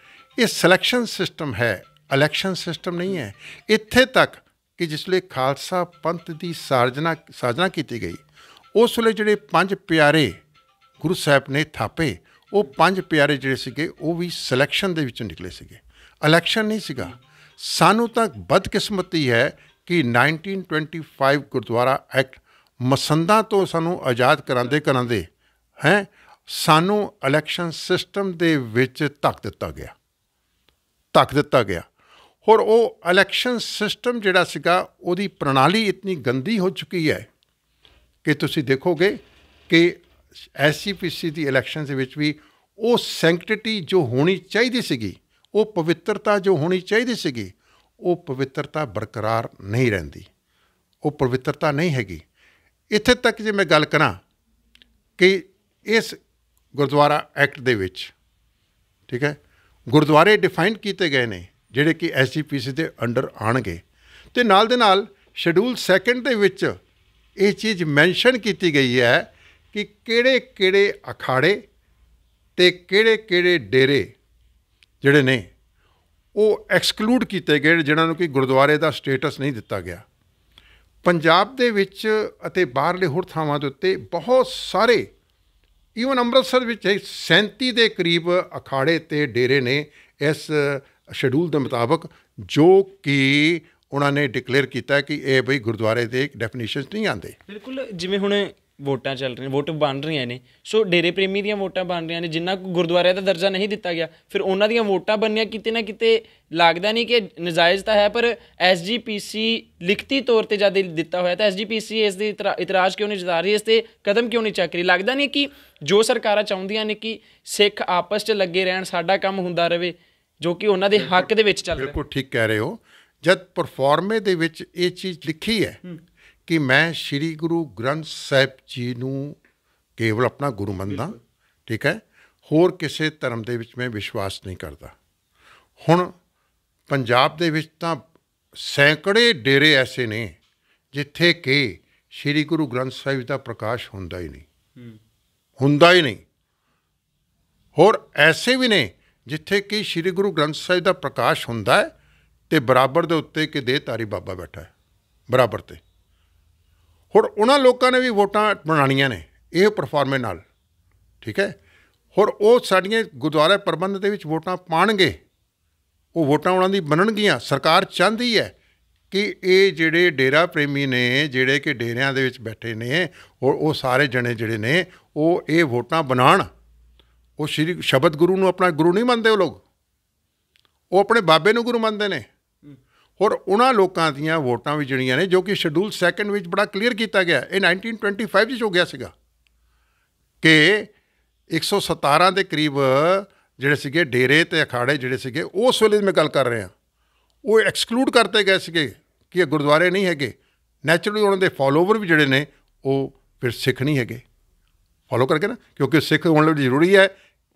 B: ਇਹ ਸਿਲੈਕਸ਼ਨ ਸਿਸਟਮ ਹੈ, ਇਲੈਕਸ਼ਨ ਸਿਸਟਮ ਨਹੀਂ ਹੈ। ਇੱਥੇ ਤੱਕ ਕਿ ਜਿਸ ਵੇਲੇ ਖਾਲਸਾ ਪੰਥ ਦੀ ਸਾਜਨਾ ਕੀਤੀ ਗਈ, ਉਸ ਵੇਲੇ ਜਿਹੜੇ 5 ਪਿਆਰੇ ਗੁਰੂ ਸਾਹਿਬ ਨੇ ਥਾਪੇ, ਉਹ 5 ਪਿਆਰੇ ਜਿਹੜੇ ਸੀਗੇ ਉਹ ਵੀ ਸਿਲੈਕਸ਼ਨ ਦੇ ਵਿੱਚੋਂ ਨਿਕਲੇ ਸੀਗੇ, ਇਲੈਕਸ਼ਨ ਨਹੀਂ ਸੀਗਾ। ਸਾਨੂੰ ਤਾਂ ਬਦਕਿਸਮਤੀ ਹੈ ਕਿ 1925 ਗੁਰਦੁਆਰਾ ਐਕਟ ਮਸੰਦਾਂ ਤੋਂ ਸਾਨੂੰ ਆਜ਼ਾਦ ਕਰਾਉਂਦੇ ਹੈ, ਸਾਨੂੰ ਇਲੈਕਸ਼ਨ ਸਿਸਟਮ ਦੇ ਵਿੱਚ ਧੱਕ ਦਿੱਤਾ ਗਿਆ। ਹੋਰ ਉਹ ਇਲੈਕਸ਼ਨ ਸਿਸਟਮ ਜਿਹੜਾ ਸੀਗਾ ਉਹਦੀ ਪ੍ਰਣਾਲੀ ਇਤਨੀ ਗੰਦੀ ਹੋ ਚੁੱਕੀ ਹੈ ਕਿ ਤੁਸੀਂ ਦੇਖੋਗੇ ਕਿ SGPC ਦੀ ਇਲੈਕਸ਼ਨ ਦੇ ਵਿੱਚ ਵੀ ਉਹ ਸੈਂਕਟਿਟੀ ਜੋ ਹੋਣੀ ਚਾਹੀਦੀ ਸੀਗੀ, ਉਹ ਪਵਿੱਤਰਤਾ ਜੋ ਹੋਣੀ ਚਾਹੀਦੀ ਸੀਗੀ, ਉਹ ਪਵਿੱਤਰਤਾ ਬਰਕਰਾਰ ਨਹੀਂ ਰਹਿੰਦੀ, ਉਹ ਪਵਿੱਤਰਤਾ ਨਹੀਂ ਹੈਗੀ। ਇੱਥੇ ਤੱਕ ਜੇ ਮੈਂ ਗੱਲ ਕਰਾਂ ਕਿ ਇਸ ਗੁਰਦੁਆਰਾ ਐਕਟ ਦੇ ਵਿੱਚ, ਠੀਕ ਹੈ, ਗੁਰਦੁਆਰੇ ਡਿਫਾਈਨ ਕੀਤੇ ਗਏ ਨੇ ਜਿਹੜੇ ਕਿ SGPC ਦੇ ਅੰਡਰ ਆਉਣਗੇ, ਅਤੇ ਨਾਲ ਦੇ ਨਾਲ ਸ਼ਡਿਊਲ 2 ਦੇ ਵਿੱਚ ਇਹ ਚੀਜ਼ ਮੈਂਸ਼ਨ ਕੀਤੀ ਗਈ ਹੈ ਕਿ ਕਿਹੜੇ ਅਖਾੜੇ ਅਤੇ ਕਿਹੜੇ ਡੇਰੇ ਜਿਹੜੇ ਨੇ ਉਹ ਐਕਸਕਲੂਡ ਕੀਤੇ ਗਏ, ਜਿਹਨਾਂ ਨੂੰ ਕਿ ਗੁਰਦੁਆਰੇ ਦਾ ਸਟੇਟਸ ਨਹੀਂ ਦਿੱਤਾ ਗਿਆ। ਪੰਜਾਬ ਦੇ ਵਿੱਚ ਅਤੇ ਬਾਹਰਲੇ ਹੋਰ ਥਾਵਾਂ ਦੇ ਉੱਤੇ ਬਹੁਤ ਸਾਰੇ ਈਵਨ ਅੰਮ੍ਰਿਤਸਰ ਵਿੱਚ 37 ਦੇ ਕਰੀਬ ਅਖਾੜੇ ਤੇ ਡੇਰੇ ਨੇ ਇਸ ਸ਼ਡਿਊਲ ਦੇ ਮੁਤਾਬਕ, ਜੋ ਕਿ ਉਹਨਾਂ ਨੇ ਡਿਕਲੇਅਰ ਕੀਤਾ ਕਿ ਇਹ ਬਈ ਗੁਰਦੁਆਰੇ ਦੇ ਡੈਫੀਨੇਸ਼ਨ ਨਹੀਂ ਆਉਂਦੇ।
A: ਬਿਲਕੁਲ, ਜਿਵੇਂ ਹੁਣ ਵੋਟਾਂ ਚੱਲ ਰਹੀਆਂ, ਵੋਟ ਬਣ ਰਹੀਆਂ ਨੇ, ਸੋ ਡੇਰੇ ਪ੍ਰੇਮੀ ਦੀਆਂ ਵੋਟਾਂ ਬਣ ਰਹੀਆਂ ਨੇ, ਜਿਨ੍ਹਾਂ ਨੂੰ ਗੁਰਦੁਆਰਿਆਂ ਦਾ ਦਰਜਾ ਨਹੀਂ ਦਿੱਤਾ ਗਿਆ, ਫਿਰ ਉਹਨਾਂ ਦੀਆਂ ਵੋਟਾਂ ਬਣਨੀਆਂ ਕਿਤੇ ਨਾ ਕਿਤੇ ਲੱਗਦਾ ਨਹੀਂ ਕਿ ਨਜਾਇਜ਼ ਤਾਂ ਹੈ, ਪਰ SGPC ਲਿਖਤੀ ਤੌਰ 'ਤੇ ਜਦ ਦਿੱਤਾ ਹੋਇਆ ਤਾਂ SGPC ਇਸ ਦੇ ਇਤਰਾਜ਼ ਕਿਉਂ ਨਹੀਂ ਜਤਾ ਰਹੀ, ਇਸ 'ਤੇ ਕਦਮ ਕਿਉਂ ਨਹੀਂ ਚੱਕ ਰਹੀ? ਲੱਗਦਾ ਨਹੀਂ ਕਿ ਜੋ ਸਰਕਾਰਾਂ ਚਾਹੁੰਦੀਆਂ ਨੇ ਕਿ ਸਿੱਖ ਆਪਸ 'ਚ ਲੱਗੇ ਰਹਿਣ, ਸਾਡਾ ਕੰਮ ਹੁੰਦਾ ਰਹੇ, ਜੋ ਕਿ ਉਹਨਾਂ ਦੇ ਹੱਕ ਦੇ ਵਿੱਚ ਚੱਲ ਰਿਹਾ।
B: ਬਿਲਕੁਲ ਠੀਕ ਕਹਿ ਰਹੇ ਹੋ। ਜਦ ਪਰਫਾਰਮੇ ਦੇ ਵਿੱਚ ਇਹ ਚੀਜ਼ ਲਿਖੀ ਹੈ ਕਿ ਮੈਂ ਸ਼੍ਰੀ ਗੁਰੂ ਗ੍ਰੰਥ ਸਾਹਿਬ ਜੀ ਨੂੰ ਕੇਵਲ ਆਪਣਾ ਗੁਰੂ ਮੰਨਦਾ, ਠੀਕ ਹੈ, ਹੋਰ ਕਿਸੇ ਧਰਮ ਦੇ ਵਿੱਚ ਮੈਂ ਵਿਸ਼ਵਾਸ ਨਹੀਂ ਕਰਦਾ। ਹੁਣ ਪੰਜਾਬ ਦੇ ਵਿੱਚ ਤਾਂ ਸੈਂਕੜੇ ਡੇਰੇ ਐਸੇ ਨੇ ਜਿੱਥੇ ਕਿ ਸ਼੍ਰੀ ਗੁਰੂ ਗ੍ਰੰਥ ਸਾਹਿਬ ਦਾ ਪ੍ਰਕਾਸ਼ ਹੁੰਦਾ ਹੀ ਨਹੀਂ। ਹੋਰ ਐਸੇ ਵੀ ਨੇ ਜਿੱਥੇ ਕਿ ਸ਼੍ਰੀ ਗੁਰੂ ਗ੍ਰੰਥ ਸਾਹਿਬ ਦਾ ਪ੍ਰਕਾਸ਼ ਹੁੰਦਾ ਹੈ ਅਤੇ ਬਰਾਬਰ ਦੇ ਉੱਤੇ ਕਿ ਦੇਹਧਾਰੀ ਬਾਬਾ ਬੈਠਾ ਹੈ ਬਰਾਬਰ 'ਤੇ। ਹੋਰ ਉਹਨਾਂ ਲੋਕਾਂ ਨੇ ਵੀ ਵੋਟਾਂ ਬਣਾਉਣੀਆਂ ਨੇ ਇਹ ਪਰਫਾਰਮੇ ਨਾਲ, ਠੀਕ ਹੈ। ਹੋਰ ਉਹ ਸਾਡੀਆਂ ਗੁਰਦੁਆਰਾ ਪ੍ਰਬੰਧ ਦੇ ਵਿੱਚ ਵੋਟਾਂ ਪਾਉਣਗੇ, ਉਹ ਵੋਟਾਂ ਉਹਨਾਂ ਦੀ ਬਣਨਗੀਆਂ। ਸਰਕਾਰ ਚਾਹੁੰਦੀ ਹੈ ਕਿ ਇਹ ਜਿਹੜੇ ਡੇਰਾ ਪ੍ਰੇਮੀ ਨੇ, ਜਿਹੜੇ ਕਿ ਡੇਰਿਆਂ ਦੇ ਵਿੱਚ ਬੈਠੇ ਨੇ, ਉਹ ਸਾਰੇ ਜਣੇ ਜਿਹੜੇ ਨੇ ਉਹ ਇਹ ਵੋਟਾਂ ਬਣਾਉਣ। ਉਹ ਸ਼੍ਰੀ ਸ਼ਬਦ ਗੁਰੂ ਨੂੰ ਆਪਣਾ ਗੁਰੂ ਨਹੀਂ ਮੰਨਦੇ, ਉਹ ਲੋਕ, ਉਹ ਆਪਣੇ ਬਾਬੇ ਨੂੰ ਗੁਰੂ ਮੰਨਦੇ ਨੇ। ਹੋਰ ਉਹਨਾਂ ਲੋਕਾਂ ਦੀਆਂ ਵੋਟਾਂ ਵੀ ਜਿਹੜੀਆਂ ਨੇ, ਜੋ ਕਿ ਸ਼ਡਿਊਲ 2 ਵਿੱਚ ਬੜਾ ਕਲੀਅਰ ਕੀਤਾ ਗਿਆ, ਇਹ 1925 ਵਿੱਚ ਹੋ ਗਿਆ ਸੀਗਾ ਕਿ 117 ਦੇ ਕਰੀਬ ਜਿਹੜੇ ਸੀਗੇ ਡੇਰੇ ਅਤੇ ਅਖਾੜੇ ਜਿਹੜੇ ਸੀਗੇ, ਉਸ ਵੇਲੇ ਮੈਂ ਗੱਲ ਕਰ ਰਿਹਾ, ਉਹ ਐਕਸਕਲੂਡ ਕਰਤੇ ਗਏ ਸੀਗੇ ਕਿ ਇਹ ਗੁਰਦੁਆਰੇ ਨਹੀਂ ਹੈਗੇ। ਨੈਚੁਰਲੀ ਉਹਨਾਂ ਦੇ ਫੋਲੋਵਰ ਵੀ ਜਿਹੜੇ ਨੇ ਉਹ ਫਿਰ ਸਿੱਖ ਨਹੀਂ ਹੈਗੇ, ਫੋਲੋ ਕਰਕੇ ਨਾ, ਕਿਉਂਕਿ ਸਿੱਖ ਹੋਣ ਲਈ ਜ਼ਰੂਰੀ ਹੈ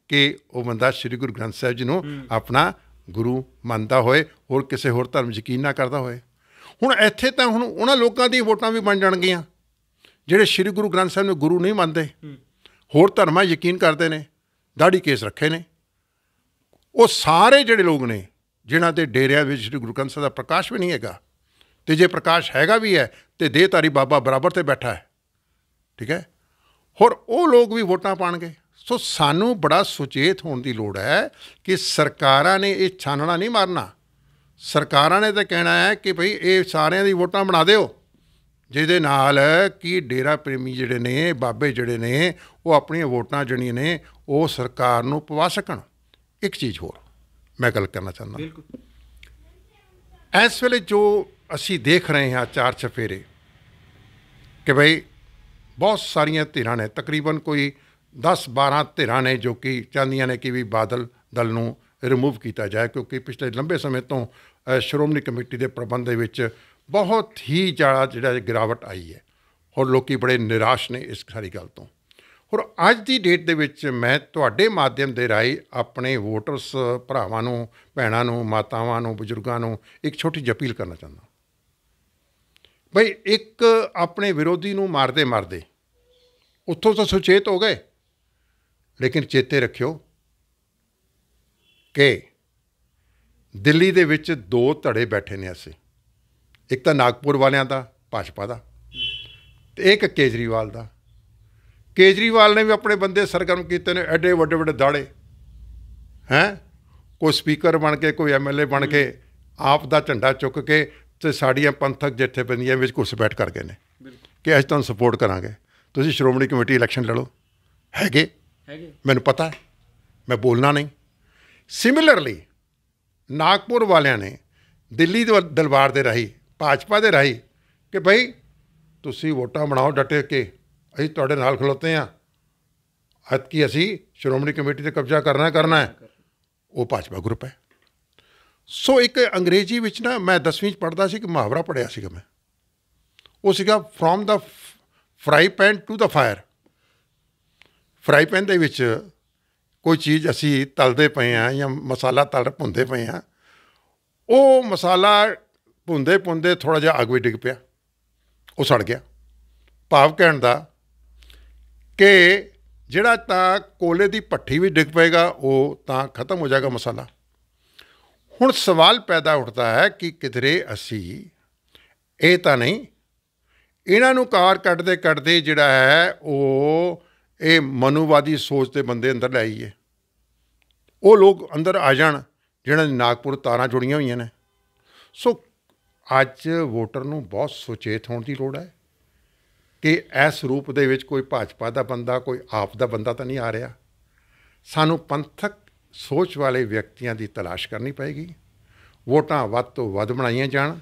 B: ਕਿ ਉਹ ਬੰਦਾ ਸ਼੍ਰੀ ਗੁਰੂ ਗ੍ਰੰਥ ਸਾਹਿਬ ਜੀ ਨੂੰ ਆਪਣਾ ਗੁਰੂ ਮੰਨਦਾ ਹੋਏ, ਹੋਰ ਕਿਸੇ ਹੋਰ ਧਰਮ ਯਕੀਨ ਨਾ ਕਰਦਾ ਹੋਏ। ਹੁਣ ਇੱਥੇ ਤਾਂ ਹੁਣ ਉਹਨਾਂ ਲੋਕਾਂ ਦੀਆਂ ਵੋਟਾਂ ਵੀ ਬਣ ਜਾਣਗੀਆਂ ਜਿਹੜੇ ਸ਼੍ਰੀ ਗੁਰੂ ਗ੍ਰੰਥ ਸਾਹਿਬ ਨੂੰ ਗੁਰੂ ਨਹੀਂ ਮੰਨਦੇ, ਹੋਰ ਧਰਮਾਂ ਯਕੀਨ ਕਰਦੇ ਨੇ, ਦਾੜੀ ਕੇਸ ਰੱਖੇ ਨੇ। ਉਹ ਸਾਰੇ ਜਿਹੜੇ ਲੋਕ ਨੇ ਜਿਨ੍ਹਾਂ ਦੇ ਡੇਰਿਆਂ ਵਿੱਚ ਸ਼੍ਰੀ ਗੁਰੂ ਗ੍ਰੰਥ ਸਾਹਿਬ ਦਾ ਪ੍ਰਕਾਸ਼ ਵੀ ਨਹੀਂ ਹੈਗਾ, ਅਤੇ ਜੇ ਪ੍ਰਕਾਸ਼ ਹੈਗਾ ਵੀ ਹੈ ਤਾਂ ਦੇਹਧਾਰੀ ਬਾਬਾ ਬਰਾਬਰ 'ਤੇ ਬੈਠਾ ਹੈ, ਠੀਕ ਹੈ। ਹੋਰ ਉਹ ਲੋਕ ਵੀ ਵੋਟਾਂ ਪਾਉਣਗੇ। ਸੋ ਸਾਨੂੰ ਬੜਾ ਸੁਚੇਤ ਹੋਣ ਦੀ ਲੋੜ ਹੈ ਕਿ ਸਰਕਾਰਾਂ ਨੇ ਇਹ ਛਾਨਣਾ ਨਹੀਂ ਮਾਰਨਾ। ਸਰਕਾਰਾਂ ਨੇ ਤਾਂ ਕਹਿਣਾ ਹੈ ਕਿ ਭਈ ਇਹ ਸਾਰਿਆਂ ਦੀ ਵੋਟਾਂ ਬਣਾ ਦਿਓ, ਜਿਹਦੇ ਨਾਲ ਕਿ ਡੇਰਾ ਪ੍ਰੇਮੀ ਜਿਹੜੇ ਨੇ, ਬਾਬੇ ਜਿਹੜੇ ਨੇ, ਉਹ ਆਪਣੀਆਂ ਵੋਟਾਂ ਜਿਹੜੀਆਂ ਨੇ ਉਹ ਸਰਕਾਰ ਨੂੰ ਪਵਾ ਸਕਣ। ਇੱਕ ਚੀਜ਼ ਹੋਰ ਮੈਂ ਗੱਲ ਕਰਨਾ ਚਾਹੁੰਦਾ, ਇਸ ਵੇਲੇ ਜੋ ਅਸੀਂ ਦੇਖ ਰਹੇ ਹਾਂ ਚਾਰ ਚਫੇਰੇ, ਕਿ ਭਈ ਬਹੁਤ ਸਾਰੀਆਂ ਧਿਰਾਂ ਨੇ, ਤਕਰੀਬਨ ਕੋਈ 10-12 ਧਿਰਾਂ ਨੇ ਜੋ ਕਿ ਚਾਹੁੰਦੀਆਂ ਨੇ ਕਿ ਵੀ ਬਾਦਲ ਦਲ ਨੂੰ ਰਿਮੂਵ ਕੀਤਾ ਜਾਏ, ਕਿਉਂਕਿ ਪਿਛਲੇ ਲੰਬੇ ਸਮੇਂ ਤੋਂ ਸ਼੍ਰੋਮਣੀ ਕਮੇਟੀ ਦੇ ਪ੍ਰਬੰਧ ਦੇ ਵਿੱਚ ਬਹੁਤ ਹੀ ਜ਼ਿਆਦਾ ਜਿਹੜਾ ਗਿਰਾਵਟ ਆਈ ਹੈ, ਔਰ ਲੋਕ ਬੜੇ ਨਿਰਾਸ਼ ਨੇ ਇਸ ਸਾਰੀ ਗੱਲ ਤੋਂ। ਔਰ ਅੱਜ ਦੀ ਡੇਟ ਦੇ ਵਿੱਚ ਮੈਂ ਤੁਹਾਡੇ ਮਾਧਿਅਮ ਦੇ ਰਾਹੀਂ ਆਪਣੇ ਵੋਟਰਸ ਭਰਾਵਾਂ ਨੂੰ, ਭੈਣਾਂ ਨੂੰ, ਮਾਤਾਵਾਂ ਨੂੰ, ਬਜ਼ੁਰਗਾਂ ਨੂੰ ਇੱਕ ਛੋਟੀ ਜਿਹੀ ਅਪੀਲ ਕਰਨਾ ਚਾਹੁੰਦਾ। ਬਈ ਇੱਕ ਆਪਣੇ ਵਿਰੋਧੀ ਨੂੰ ਮਾਰਦੇ ਮਾਰਦੇ ਉੱਥੋਂ ਤਾਂ ਸੁਚੇਤ ਹੋ ਗਏ, ਲੇਕਿਨ ਚੇਤੇ ਰੱਖਿਓ ਕਿ ਦਿੱਲੀ ਦੇ ਵਿੱਚ 2 ਧੜੇ ਬੈਠੇ ਨੇ ਅਸੀਂ, ਇੱਕ ਤਾਂ ਨਾਗਪੁਰ ਵਾਲਿਆਂ ਦਾ ਭਾਜਪਾ ਦਾ, ਅਤੇ ਇੱਕ ਕੇਜਰੀਵਾਲ ਦਾ। ਕੇਜਰੀਵਾਲ ਨੇ ਵੀ ਆਪਣੇ ਬੰਦੇ ਸਰਗਰਮ ਕੀਤੇ ਨੇ, ਐਡੇ ਵੱਡੇ ਵੱਡੇ ਦਾੜੇ ਹੈਂ, ਕੋਈ ਸਪੀਕਰ ਬਣ ਕੇ, ਕੋਈ MLA ਬਣ ਕੇ, ਆਪ ਦਾ ਝੰਡਾ ਚੁੱਕ ਕੇ ਅਤੇ ਸਾਡੀਆਂ ਪੰਥਕ ਜਥੇਬੰਦੀਆਂ ਵਿੱਚ ਘੁਸਪੈਠ ਕਰ ਗਏ ਨੇ ਕਿ ਅਸੀਂ ਤੁਹਾਨੂੰ ਸਪੋਰਟ ਕਰਾਂਗੇ, ਤੁਸੀਂ ਸ਼੍ਰੋਮਣੀ ਕਮੇਟੀ ਇਲੈਕਸ਼ਨ ਲੜੋ। ਹੈਗੇ ਮੈਨੂੰ ਪਤਾ ਹੈ, ਮੈਂ ਬੋਲਣਾ ਨਹੀਂ। ਸਿਮਿਲਰਲੀ ਨਾਗਪੁਰ ਵਾਲਿਆਂ ਨੇ ਦਿੱਲੀ ਦੇ ਦਰਬਾਰ ਦੇ ਰਾਹੀਂ, ਭਾਜਪਾ ਦੇ ਰਾਹੀਂ, ਕਿ ਭਾਈ ਤੁਸੀਂ ਵੋਟਾਂ ਬਣਾਓ ਡਟੇ ਕੇ, ਅਸੀਂ ਤੁਹਾਡੇ ਨਾਲ ਖਲੋਤੇ ਹਾਂ, ਐਤਕੀ ਅਸੀਂ ਸ਼੍ਰੋਮਣੀ ਕਮੇਟੀ 'ਤੇ ਕਬਜ਼ਾ ਕਰਨਾ ਹੈ। ਉਹ ਭਾਜਪਾ ਗਰੁੱਪ ਹੈ। ਸੋ ਇੱਕ ਅੰਗਰੇਜ਼ੀ ਵਿੱਚ ਨਾ, ਮੈਂ 10ਵੀਂ 'ਚ ਪੜ੍ਹਦਾ ਸੀ, ਕਿ ਮੁਹਾਵਰਾ ਪੜ੍ਹਿਆ ਸੀਗਾ ਮੈਂ, ਉਹ ਸੀਗਾ from the fry pan to the fire. Fry pan ਦੇ ਵਿੱਚ ਕੋਈ ਚੀਜ਼ ਅਸੀਂ ਤਲਦੇ ਪਏ ਹਾਂ ਜਾਂ ਮਸਾਲਾ ਭੁੰਨਦੇ ਪਏ ਹਾਂ, ਉਹ ਮਸਾਲਾ ਭੁੰਨਦੇ ਥੋੜ੍ਹਾ ਜਿਹਾ ਅੱਗ ਵਿੱਚ ਡਿੱਗ ਪਿਆ, ਉਹ ਸੜ ਗਿਆ। ਭਾਵ ਕਹਿਣ ਦਾ ਕਿ ਜਿਹੜਾ ਤਾਂ ਕੋਲੇ ਦੀ ਭੱਠੀ ਵੀ ਡਿੱਗ ਪਏਗਾ, ਉਹ ਤਾਂ ਖਤਮ ਹੋ ਜਾਏਗਾ ਮਸਾਲਾ। ਹੁਣ ਸਵਾਲ ਪੈਦਾ ਉੱਠਦਾ ਹੈ ਕਿ ਕਿਧਰੇ ਅਸੀਂ ਇਹ ਤਾਂ ਨਹੀਂ, ਇਹਨਾਂ ਨੂੰ ਕਾਰ ਕੱਢਦੇ ਜਿਹੜਾ ਹੈ ਉਹ ਇਹ ਮਨੂਵਾਦੀ ਸੋਚ ਦੇ ਬੰਦੇ ਅੰਦਰ ਲੈ ਆਈਏ, ਉਹ ਲੋਕ ਅੰਦਰ ਆ ਜਾਣ ਜਿਹਨਾਂ ਦੀ ਨਾਗਪੁਰ ਤਾਰਾਂ ਜੁੜੀਆਂ ਹੋਈਆਂ ਨੇ। ਸੋ ਅੱਜ ਵੋਟਰ ਨੂੰ ਬਹੁਤ ਸੁਚੇਤ ਹੋਣ ਦੀ ਲੋੜ ਹੈ ਕਿ ਇਸ ਰੂਪ ਦੇ ਵਿੱਚ ਕੋਈ ਭਾਜਪਾ ਦਾ ਬੰਦਾ, ਕੋਈ ਆਪ ਦਾ ਬੰਦਾ ਤਾਂ ਨਹੀਂ ਆ ਰਿਹਾ। ਸਾਨੂੰ ਪੰਥਕ ਸੋਚ ਵਾਲੇ ਵਿਅਕਤੀਆਂ ਦੀ ਤਲਾਸ਼ ਕਰਨੀ ਪਏਗੀ। ਵੋਟਾਂ ਵੱਧ ਤੋਂ ਵੱਧ ਬਣਾਈਆਂ ਜਾਣ।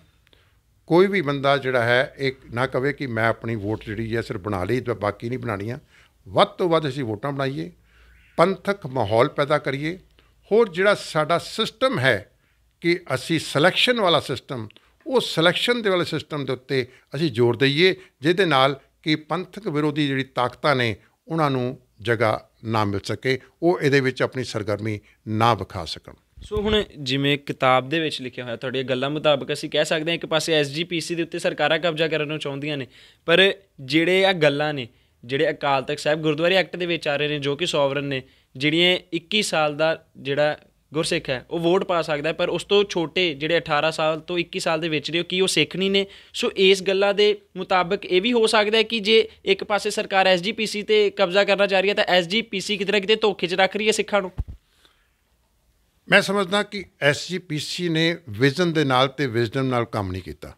B: ਕੋਈ ਵੀ ਬੰਦਾ ਜਿਹੜਾ ਹੈ ਇਹ ਨਾ ਕਵੇ ਕਿ ਮੈਂ ਆਪਣੀ ਵੋਟ ਜਿਹੜੀ ਹੈ ਸਿਰਫ ਬਣਾ ਲਈ ਤੇ ਬਾਕੀ ਨਹੀਂ ਬਣਾਉਣੀਆਂ। ਵੱਧ ਤੋਂ ਵੱਧ ਅਸੀਂ ਵੋਟਾਂ ਬਣਾਈਏ, ਪੰਥਕ ਮਾਹੌਲ ਪੈਦਾ ਕਰੀਏ। ਹੋਰ ਜਿਹੜਾ ਸਾਡਾ ਸਿਸਟਮ ਹੈ ਕਿ ਅਸੀਂ ਸਿਲੈਕਸ਼ਨ ਵਾਲਾ ਸਿਸਟਮ, ਉਹ ਸਿਲੈਕਸ਼ਨ ਦੇ ਵਾਲੇ ਸਿਸਟਮ ਦੇ ਉੱਤੇ ਅਸੀਂ ਜ਼ੋਰ ਦਈਏ, ਜਿਹਦੇ ਨਾਲ ਕਿ ਪੰਥਕ ਵਿਰੋਧੀ ਜਿਹੜੀ ਤਾਕਤਾਂ ਨੇ ਉਹਨਾਂ ਨੂੰ ਜਗ੍ਹਾ ਨਾ ਮਿਲ ਸਕੇ, ਉਹ ਇਹਦੇ ਵਿੱਚ ਆਪਣੀ ਸਰਗਰਮੀ ਨਾ ਵਿਖਾ ਸਕਣ।
A: ਸੋ ਹੁਣ ਜਿਵੇਂ ਕਿਤਾਬ ਦੇ ਵਿੱਚ ਲਿਖਿਆ ਹੋਇਆ, ਤੁਹਾਡੀਆਂ ਗੱਲਾਂ ਮੁਤਾਬਕ ਅਸੀਂ ਕਹਿ ਸਕਦੇ ਹਾਂ ਇੱਕ ਪਾਸੇ SGPC ਦੇ ਉੱਤੇ ਸਰਕਾਰਾਂ ਕਬਜ਼ਾ ਕਰਨ ਨੂੰ ਚਾਹੁੰਦੀਆਂ ਨੇ, ਪਰ ਜਿਹੜੇ ਆ ਗੱਲਾਂ ਨੇ, ਜਿਹੜੇ ਅਕਾਲ ਤਖਤ ਸਾਹਿਬ ਗੁਰਦੁਆਰੇ ਐਕਟ ਦੇ ਵਿੱਚ ਆ ਰਹੇ ਨੇ ਜੋ ਕਿ ਸੋਵਰਨ ਨੇ, ਜਿਹੜੀਆਂ 21 ਸਾਲ ਦਾ ਜਿਹੜਾ ਗੁਰਸਿੱਖ ਹੈ ਉਹ ਵੋਟ ਪਾ ਸਕਦਾ ਹੈ, ਪਰ ਉਸ ਤੋਂ ਛੋਟੇ ਜਿਹੜੇ 18 ਸਾਲ ਤੋਂ 21 ਸਾਲ ਦੇ ਵਿੱਚ ਨੇ ਕੀ ਉਹ ਸਿੱਖ ਨਹੀਂ ਨੇ। ਸੋ ਇਸ ਗੱਲਾਂ ਦੇ ਮੁਤਾਬਕ ਇਹ ਵੀ ਹੋ ਸਕਦਾ ਹੈ ਕਿ ਜੇ ਇੱਕ ਪਾਸੇ ਸਰਕਾਰ SGPC ਤੇ ਕਬਜ਼ਾ ਕਰਨਾ ਚਾਹ ਰਹੀ ਹੈ ਤਾਂ SGPC ਕਿਤੇ ਨਾ ਕਿਤੇ ਧੋਖੇ 'ਚ ਰੱਖ ਰਹੀ ਹੈ ਸਿੱਖਾਂ ਨੂੰ।
B: ਮੈਂ ਸਮਝਦਾ ਕਿ SGPC ਨੇ ਵਿਜ਼ਨ ਦੇ ਨਾਲ ਤੇ ਵਿਜ਼ਡਮ ਨਾਲ ਕੰਮ ਨਹੀਂ ਕੀਤਾ।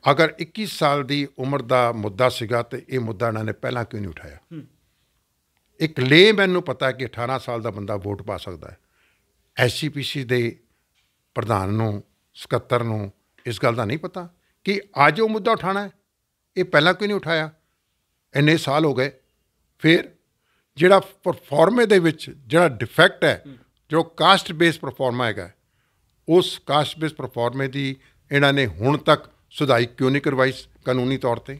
B: ਅਗਰ 21 ਸਾਲ ਦੀ ਉਮਰ ਦਾ ਮੁੱਦਾ ਸੀਗਾ ਤੇ ਇਹ ਮੁੱਦਾ ਇਹਨਾਂ ਨੇ ਪਹਿਲਾਂ ਕਿਉਂ ਨਹੀਂ ਉਠਾਇਆ? ਇੱਕ ਲੇਮੈਨ ਨੂੰ ਪਤਾ ਕਿ 18 ਸਾਲ ਦਾ ਬੰਦਾ ਵੋਟ ਪਾ ਸਕਦਾ ਹੈ। SGPC ਦੇ ਪ੍ਰਧਾਨ ਨੂੰ, ਸਕੱਤਰ ਨੂੰ ਇਸ ਗੱਲ ਦਾ ਨਹੀਂ ਪਤਾ ਕਿ ਅੱਜ ਉਹ ਮੁੱਦਾ ਉਠਾਉਣਾ ਹੈ? ਇਹ ਪਹਿਲਾਂ ਕਿਉਂ ਨਹੀਂ ਉਠਾਇਆ? ਇੰਨੇ ਸਾਲ ਹੋ ਗਏ। ਫਿਰ ਜਿਹੜਾ ਪਰਫਾਰਮੇ ਦੇ ਵਿੱਚ ਜਿਹੜਾ ਡਿਫੈਕਟ ਹੈ, ਜੋ ਕਾਸਟ ਬੇਸ ਪਰਫਾਰਮਾ ਹੈਗਾ, ਉਸ ਕਾਸਟ ਬੇਸ ਪਰਫਾਰਮੇ ਦੀ ਇਹਨਾਂ ਨੇ ਹੁਣ ਤੱਕ ਸੁਧਾਈ ਕਿਉਂ ਨਹੀਂ ਕਰਵਾਈ ਕਾਨੂੰਨੀ ਤੌਰ 'ਤੇ?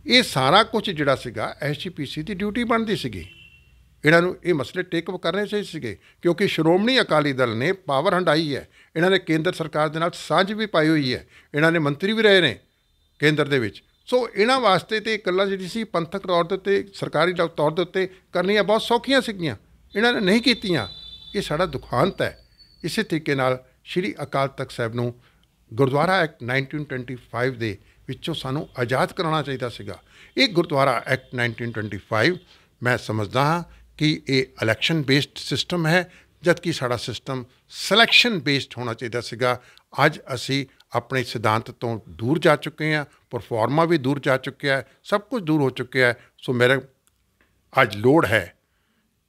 B: ਇਹ ਸਾਰਾ ਕੁਝ ਜਿਹੜਾ ਸੀਗਾ SGPC ਦੀ ਡਿਊਟੀ ਬਣਦੀ ਸੀਗੀ। ਇਹਨਾਂ ਨੂੰ ਇਹ ਮਸਲੇ ਟੇਕ ਅਪ ਕਰਨੇ ਚਾਹੀਦੇ ਸੀਗੇ, ਕਿਉਂਕਿ ਸ਼੍ਰੋਮਣੀ ਅਕਾਲੀ ਦਲ ਨੇ ਪਾਵਰ ਹੰਡਾਈ ਹੈ। ਇਹਨਾਂ ਨੇ ਕੇਂਦਰ ਸਰਕਾਰ ਦੇ ਨਾਲ ਸਾਂਝ ਵੀ ਪਾਈ ਹੋਈ ਹੈ, ਇਹਨਾਂ ਨੇ ਮੰਤਰੀ ਵੀ ਰਹੇ ਨੇ ਕੇਂਦਰ ਦੇ ਵਿੱਚ। ਸੋ ਇਹਨਾਂ ਵਾਸਤੇ ਤਾਂ ਇਕੱਲਾ ਜਿਹੜੀ ਸੀ ਪੰਥਕ ਤੌਰ ਦੇ ਉੱਤੇ, ਸਰਕਾਰੀ ਤੌਰ ਦੇ ਉੱਤੇ ਕਰਨੀਆਂ ਬਹੁਤ ਸੌਖੀਆਂ ਸੀਗੀਆਂ, ਇਹਨਾਂ ਨੇ ਨਹੀਂ ਕੀਤੀਆਂ। ਇਹ ਸਾਡਾ ਦੁਖਾਂਤ ਹੈ। ਇਸੇ ਤਰੀਕੇ ਨਾਲ ਸ਼੍ਰੀ ਅਕਾਲ ਤਖਤ ਸਾਹਿਬ ਨੂੰ ਗੁਰਦੁਆਰਾ ਐਕਟ 1925 ਦੇ ਵਿੱਚੋਂ ਸਾਨੂੰ ਆਜ਼ਾਦ ਕਰਾਉਣਾ ਚਾਹੀਦਾ ਸੀਗਾ। ਇਹ ਗੁਰਦੁਆਰਾ ਐਕਟ 1925 ਮੈਂ ਸਮਝਦਾ ਹਾਂ ਕਿ ਇਹ ਇਲੈਕਸ਼ਨ ਬੇਸਡ ਸਿਸਟਮ ਹੈ, ਜਦਕਿ ਸਾਡਾ ਸਿਸਟਮ ਸਿਲੈਕਸ਼ਨ ਬੇਸਡ ਹੋਣਾ ਚਾਹੀਦਾ ਸੀਗਾ। ਅੱਜ ਅਸੀਂ ਆਪਣੇ ਸਿਧਾਂਤ ਤੋਂ ਦੂਰ ਜਾ ਚੁੱਕੇ ਹਾਂ, ਪਰਫਾਰਮਾ ਵੀ ਦੂਰ ਜਾ ਚੁੱਕਿਆ ਹੈ, ਸਭ ਕੁਝ ਦੂਰ ਹੋ ਚੁੱਕਿਆ ਹੈ। ਸੋ ਮੇਰੇ ਅੱਜ ਲੋੜ ਹੈ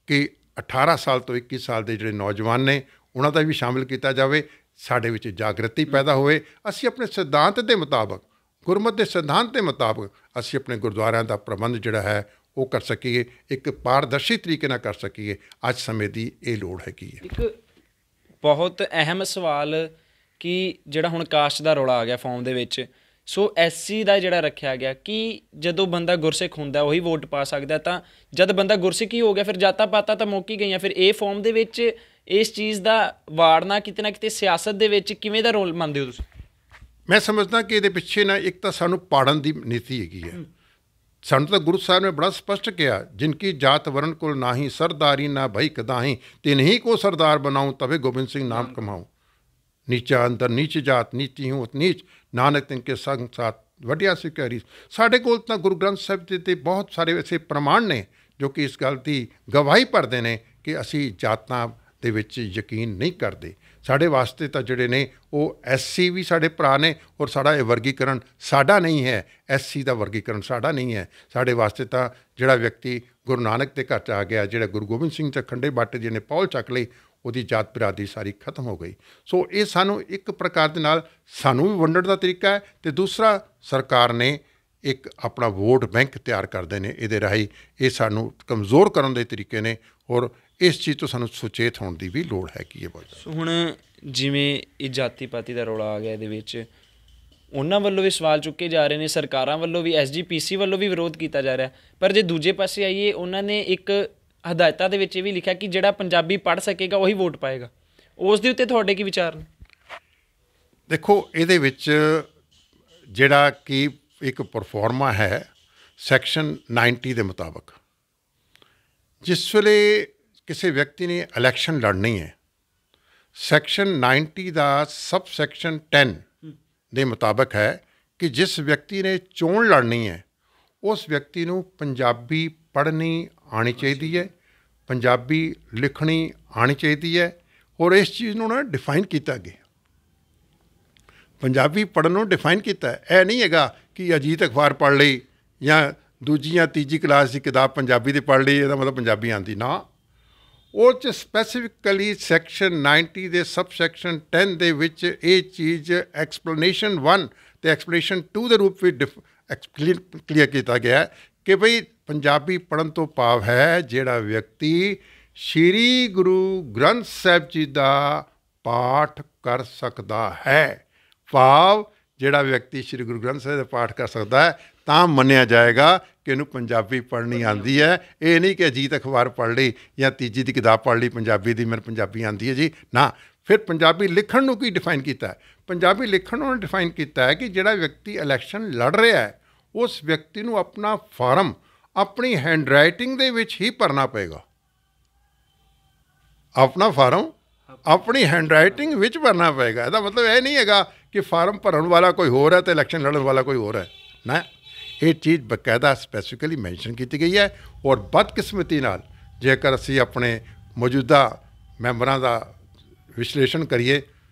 B: ਕਿ 18 ਸਾਲ ਤੋਂ 21 ਸਾਲ ਦੇ ਜਿਹੜੇ ਨੌਜਵਾਨ ਨੇ ਉਹਨਾਂ ਦਾ ਵੀ ਸ਼ਾਮਿਲ ਕੀਤਾ ਜਾਵੇ, ਸਾਡੇ ਵਿੱਚ ਜਾਗਰਤੀ ਪੈਦਾ ਹੋਵੇ। ਅਸੀਂ ਆਪਣੇ ਸਿਧਾਂਤ ਦੇ ਮੁਤਾਬਕ, ਗੁਰਮਤ ਦੇ ਸਿਧਾਂਤ ਦੇ ਮੁਤਾਬਕ ਅਸੀਂ ਆਪਣੇ ਗੁਰਦੁਆਰਿਆਂ ਦਾ ਪ੍ਰਬੰਧ ਜਿਹੜਾ ਹੈ ਉਹ ਕਰ ਸਕੀਏ, ਇੱਕ ਪਾਰਦਰਸ਼ੀ ਤਰੀਕੇ ਨਾਲ ਕਰ ਸਕੀਏ। ਅੱਜ ਸਮੇਂ ਦੀ ਇਹ ਲੋੜ ਹੈਗੀ ਹੈ।
A: ਇੱਕ ਬਹੁਤ ਅਹਿਮ ਸਵਾਲ ਕਿ ਜਿਹੜਾ ਹੁਣ ਕਾਸਟ ਦਾ ਰੌਲਾ ਆ ਗਿਆ ਫਾਰਮ ਦੇ ਵਿੱਚ, ਸੋ SC ਦਾ ਜਿਹੜਾ ਰੱਖਿਆ ਗਿਆ ਕਿ ਜਦੋਂ ਬੰਦਾ ਗੁਰਸਿੱਖ ਹੁੰਦਾ ਉਹੀ ਵੋਟ ਪਾ ਸਕਦਾ, ਤਾਂ ਜਦ ਬੰਦਾ ਗੁਰਸਿੱਖ ਹੀ ਹੋ ਗਿਆ ਫਿਰ ਜਾਤਾਂ ਪਾਤਾਂ ਤਾਂ ਮੁੱਕ ਹੀ ਗਈਆਂ। ਫਿਰ ਇਹ ਫਾਰਮ ਦੇ ਵਿੱਚ ਇਸ ਚੀਜ਼ ਦਾ ਵਾੜਨਾ ਕਿਤੇ ਨਾ ਕਿਤੇ ਸਿਆਸਤ ਦੇ ਵਿੱਚ ਕਿਵੇਂ ਦਾ ਰੋਲ ਮੰਨਦੇ ਹੋ ਤੁਸੀਂ?
B: ਮੈਂ ਸਮਝਦਾ ਕਿ ਇਹਦੇ ਪਿੱਛੇ ਨਾ ਇੱਕ ਤਾਂ ਸਾਨੂੰ ਪਾੜਨ ਦੀ ਨੀਤੀ ਹੈਗੀ ਹੈ। ਸਾਨੂੰ ਤਾਂ ਗੁਰੂ ਸਾਹਿਬ ਨੇ ਬੜਾ ਸਪਸ਼ਟ ਕਿਹਾ, ਜਿਨਕੀ ਜਾਤ ਵਰਨ ਕੁਲ ਨਾਹੀਂ, ਸਰਦਾਰੀ ਨਾ ਭਈ ਕਦਾਹੀਂ, ਤਿਨਹੀ ਕੋ ਸਰਦਾਰ ਬਣਾऊं ਤਵੇ ਗੋਬਿੰਦ ਸਿੰਘ ਨਾਮ ਕਮਾऊं। ਨੀਚਾ ਅੰਦਰ ਨੀਚ ਜਾਤ, ਨੀਤੀ ਹੂੰ ਨੀਚ, ਨਾਨਕ ਤਿਨਕੇ ਸੰਗ ਸਾਥ ਵੱਡਿਆ ਸਿੱਖਿਆ ਰੀਸ। ਸਾਡੇ ਕੋਲ ਤਾਂ ਗੁਰੂ ਗ੍ਰੰਥ ਸਾਹਿਬ ਦੇ 'ਤੇ ਬਹੁਤ ਸਾਰੇ ਐਸੇ ਪ੍ਰਮਾਣ ਨੇ ਜੋ ਕਿ ਇਸ ਗੱਲ ਦੀ ਗਵਾਹੀ ਭਰਦੇ ਨੇ ਕਿ ਅਸੀਂ ਜਾਤਾਂ ਦੇ ਵਿੱਚ ਯਕੀਨ ਨਹੀਂ ਕਰਦੇ। ਸਾਡੇ ਵਾਸਤੇ ਤਾਂ ਜਿਹੜੇ ਨੇ ਉਹ SC ਵੀ ਸਾਡੇ ਭਰਾ ਨੇ, ਔਰ ਸਾਡਾ ਇਹ ਵਰਗੀਕਰਨ ਸਾਡਾ ਨਹੀਂ ਹੈ, SC ਦਾ ਵਰਗੀਕਰਨ ਸਾਡਾ ਨਹੀਂ ਹੈ। ਸਾਡੇ ਵਾਸਤੇ ਤਾਂ ਜਿਹੜਾ ਵਿਅਕਤੀ ਗੁਰੂ ਨਾਨਕ ਦੇ ਘਰ 'ਚ ਆ ਗਿਆ, ਜਿਹੜਾ ਗੁਰੂ ਗੋਬਿੰਦ ਸਿੰਘ ਤੇ ਖੰਡੇ ਬਾਟੇ ਜੀ ਨੇ ਪੌਲ ਚੱਕ ਲਈ, ਉਹਦੀ ਜਾਤ ਬਰਾਦਰੀ ਸਾਰੀ ਖਤਮ ਹੋ ਗਈ। ਸੋ ਇਹ ਸਾਨੂੰ ਇੱਕ ਪ੍ਰਕਾਰ ਦੇ ਨਾਲ ਸਾਨੂੰ ਵੀ ਵੰਡਣ ਦਾ ਤਰੀਕਾ ਹੈ, ਅਤੇ ਦੂਸਰਾ ਸਰਕਾਰ ਨੇ ਇੱਕ ਆਪਣਾ ਵੋਟ ਬੈਂਕ ਤਿਆਰ ਕਰਦੇ ਨੇ, ਇਹਦੇ ਰਾਹੀਂ ਇਹ ਸਾਨੂੰ ਕਮਜ਼ੋਰ ਕਰਨ ਦੇ ਤਰੀਕੇ ਨੇ, ਔਰ ਇਸ ਚੀਜ਼ ਤੋਂ ਸਾਨੂੰ ਸੁਚੇਤ ਹੋਣ ਦੀ ਵੀ ਲੋੜ ਹੈਗੀ ਹੈ ਬਹੁਤ।
A: ਸੋ ਹੁਣ ਜਿਵੇਂ ਇਹ ਜਾਤੀ ਪਾਤੀ ਦਾ ਰੌਲਾ ਆ ਗਿਆ ਇਹਦੇ ਵਿੱਚ, ਉਹਨਾਂ ਵੱਲੋਂ ਵੀ ਸਵਾਲ ਚੁੱਕੇ ਜਾ ਰਹੇ ਨੇ, ਸਰਕਾਰਾਂ ਵੱਲੋਂ ਵੀ, SGPC ਵੱਲੋਂ ਵੀ ਵਿਰੋਧ ਕੀਤਾ ਜਾ ਰਿਹਾ। ਪਰ ਜੇ ਦੂਜੇ ਪਾਸੇ ਆਈਏ, ਉਹਨਾਂ ਨੇ ਇੱਕ ਹਦਾਇਤਾਂ ਦੇ ਵਿੱਚ ਇਹ ਵੀ ਲਿਖਿਆ ਕਿ ਜਿਹੜਾ ਪੰਜਾਬੀ ਪੜ੍ਹ ਸਕੇਗਾ ਉਹੀ ਵੋਟ ਪਾਏਗਾ। ਉਸ ਦੇ ਉੱਤੇ ਤੁਹਾਡੇ ਕੀ ਵਿਚਾਰ ਨੇ?
B: ਦੇਖੋ, ਇਹਦੇ ਵਿੱਚ ਜਿਹੜਾ ਕਿ ਇੱਕ ਪਰਫਾਰਮਾ ਹੈ ਸੈਕਸ਼ਨ 90 ਦੇ ਮੁਤਾਬਕ, ਜਿਸ ਵੇਲੇ ਕਿਸੇ ਵਿਅਕਤੀ ਨੇ ਇਲੈਕਸ਼ਨ ਲੜਨੀ ਹੈ, ਸੈਕਸ਼ਨ 90 ਦਾ ਸਬ ਸੈਕਸ਼ਨ 10 ਦੇ ਮੁਤਾਬਕ ਹੈ ਕਿ ਜਿਸ ਵਿਅਕਤੀ ਨੇ ਚੋਣ ਲੜਨੀ ਹੈ ਉਸ ਵਿਅਕਤੀ ਨੂੰ ਪੰਜਾਬੀ ਪੜ੍ਹਨੀ ਆਉਣੀ ਚਾਹੀਦੀ ਹੈ, ਪੰਜਾਬੀ ਲਿਖਣੀ ਆਉਣੀ ਚਾਹੀਦੀ ਹੈ। ਔਰ ਇਸ ਚੀਜ਼ ਨੂੰ ਉਹਨਾਂ ਨੇ ਡਿਫਾਈਨ ਕੀਤਾ ਅੱਗੇ, ਪੰਜਾਬੀ ਪੜ੍ਹਨ ਨੂੰ ਡਿਫਾਈਨ ਕੀਤਾ। ਇਹ ਨਹੀਂ ਹੈਗਾ ਕਿ ਅਜੀਤ ਅਖਬਾਰ ਪੜ੍ਹ ਲਈ ਜਾਂ ਦੂਜੀ ਜਾਂ ਤੀਜੀ ਕਲਾਸ ਦੀ ਕਿਤਾਬ ਪੰਜਾਬੀ ਦੀ ਪੜ੍ਹ ਲਈ ਇਹਦਾ ਮਤਲਬ ਪੰਜਾਬੀ ਆਉਂਦੀ ਨਾ। ਉਹ 'ਚ ਸਪੈਸੀਫਿਕਲੀ ਸੈਕਸ਼ਨ 90 ਦੇ ਸਬ ਸੈਕਸ਼ਨ 10 ਦੇ ਵਿੱਚ ਇਹ ਚੀਜ਼ ਐਕਸਪਲੇਨੇਸ਼ਨ 1 ਅਤੇ ਐਕਸਪਲੇਨੇਸ਼ਨ 2 ਦੇ ਰੂਪ ਵਿੱਚ ਕਲੀਅਰ ਕੀਤਾ ਗਿਆ ਕਿ ਭਈ ਪੰਜਾਬੀ ਪੜ੍ਹਨ ਤੋਂ ਭਾਵ ਹੈ ਜਿਹੜਾ ਵਿਅਕਤੀ ਸ਼੍ਰੀ ਗੁਰੂ ਗ੍ਰੰਥ ਸਾਹਿਬ ਜੀ ਦਾ ਪਾਠ ਕਰ ਸਕਦਾ ਹੈ, ਭਾਵ ਜਿਹੜਾ ਵਿਅਕਤੀ ਸ਼੍ਰੀ ਗੁਰੂ ਗ੍ਰੰਥ ਸਾਹਿਬ ਦਾ ਪਾਠ ਕਰ ਸਕਦਾ ਹੈ ਤਾਂ ਮੰਨਿਆ ਜਾਏਗਾ ਕਿ ਇਹਨੂੰ ਪੰਜਾਬੀ ਪੜ੍ਹਨੀ ਆਉਂਦੀ ਹੈ। ਇਹ ਨਹੀਂ ਕਿ ਅਜੀਤ ਅਖਬਾਰ ਪੜ੍ਹ ਲਈ ਜਾਂ ਤੀਜੀ ਦੀ ਕਿਤਾਬ ਪੜ੍ਹ ਲਈ ਪੰਜਾਬੀ ਦੀ, ਮੈਨੂੰ ਪੰਜਾਬੀ ਆਉਂਦੀ ਹੈ ਜੀ ਨਾ। ਫਿਰ ਪੰਜਾਬੀ ਲਿਖਣ ਨੂੰ ਕੀ ਡਿਫਾਈਨ ਕੀਤਾ ਹੈ? ਪੰਜਾਬੀ ਲਿਖਣ ਨੂੰ ਡਿਫਾਈਨ ਕੀਤਾ ਹੈ ਕਿ ਜਿਹੜਾ ਵਿਅਕਤੀ ਇਲੈਕਸ਼ਨ ਲੜ ਰਿਹਾ ਹੈ ਉਸ ਵਿਅਕਤੀ ਨੂੰ ਆਪਣਾ ਫਾਰਮ ਆਪਣੀ ਹੈਂਡ ਰਾਈਟਿੰਗ ਦੇ ਵਿੱਚ ਹੀ ਭਰਨਾ ਪਏਗਾ, ਆਪਣਾ ਫਾਰਮ ਆਪਣੀ ਹੈਂਡ ਰਾਈਟਿੰਗ ਵਿੱਚ ਭਰਨਾ ਪਏਗਾ। ਇਹਦਾ ਮਤਲਬ ਇਹ ਨਹੀਂ ਹੈਗਾ ਕਿ ਫਾਰਮ ਭਰਨ ਵਾਲਾ ਕੋਈ ਹੋਰ ਹੈ ਅਤੇ ਇਲੈਕਸ਼ਨ ਲੜਨ ਵਾਲਾ ਕੋਈ ਹੋਰ ਹੈ ਨਾ। ਇਹ ਚੀਜ਼ ਬਕਾਇਦਾ ਸਪੈਸੀਫਿਕਲੀ ਮੈਂਸ਼ਨ ਕੀਤੀ ਗਈ ਹੈ। ਔਰ ਬਦਕਿਸਮਤੀ ਨਾਲ ਜੇਕਰ ਅਸੀਂ ਆਪਣੇ ਮੌਜੂਦਾ ਮੈਂਬਰਾਂ ਦਾ ਵਿਸ਼ਲੇਸ਼ਣ ਕਰੀਏ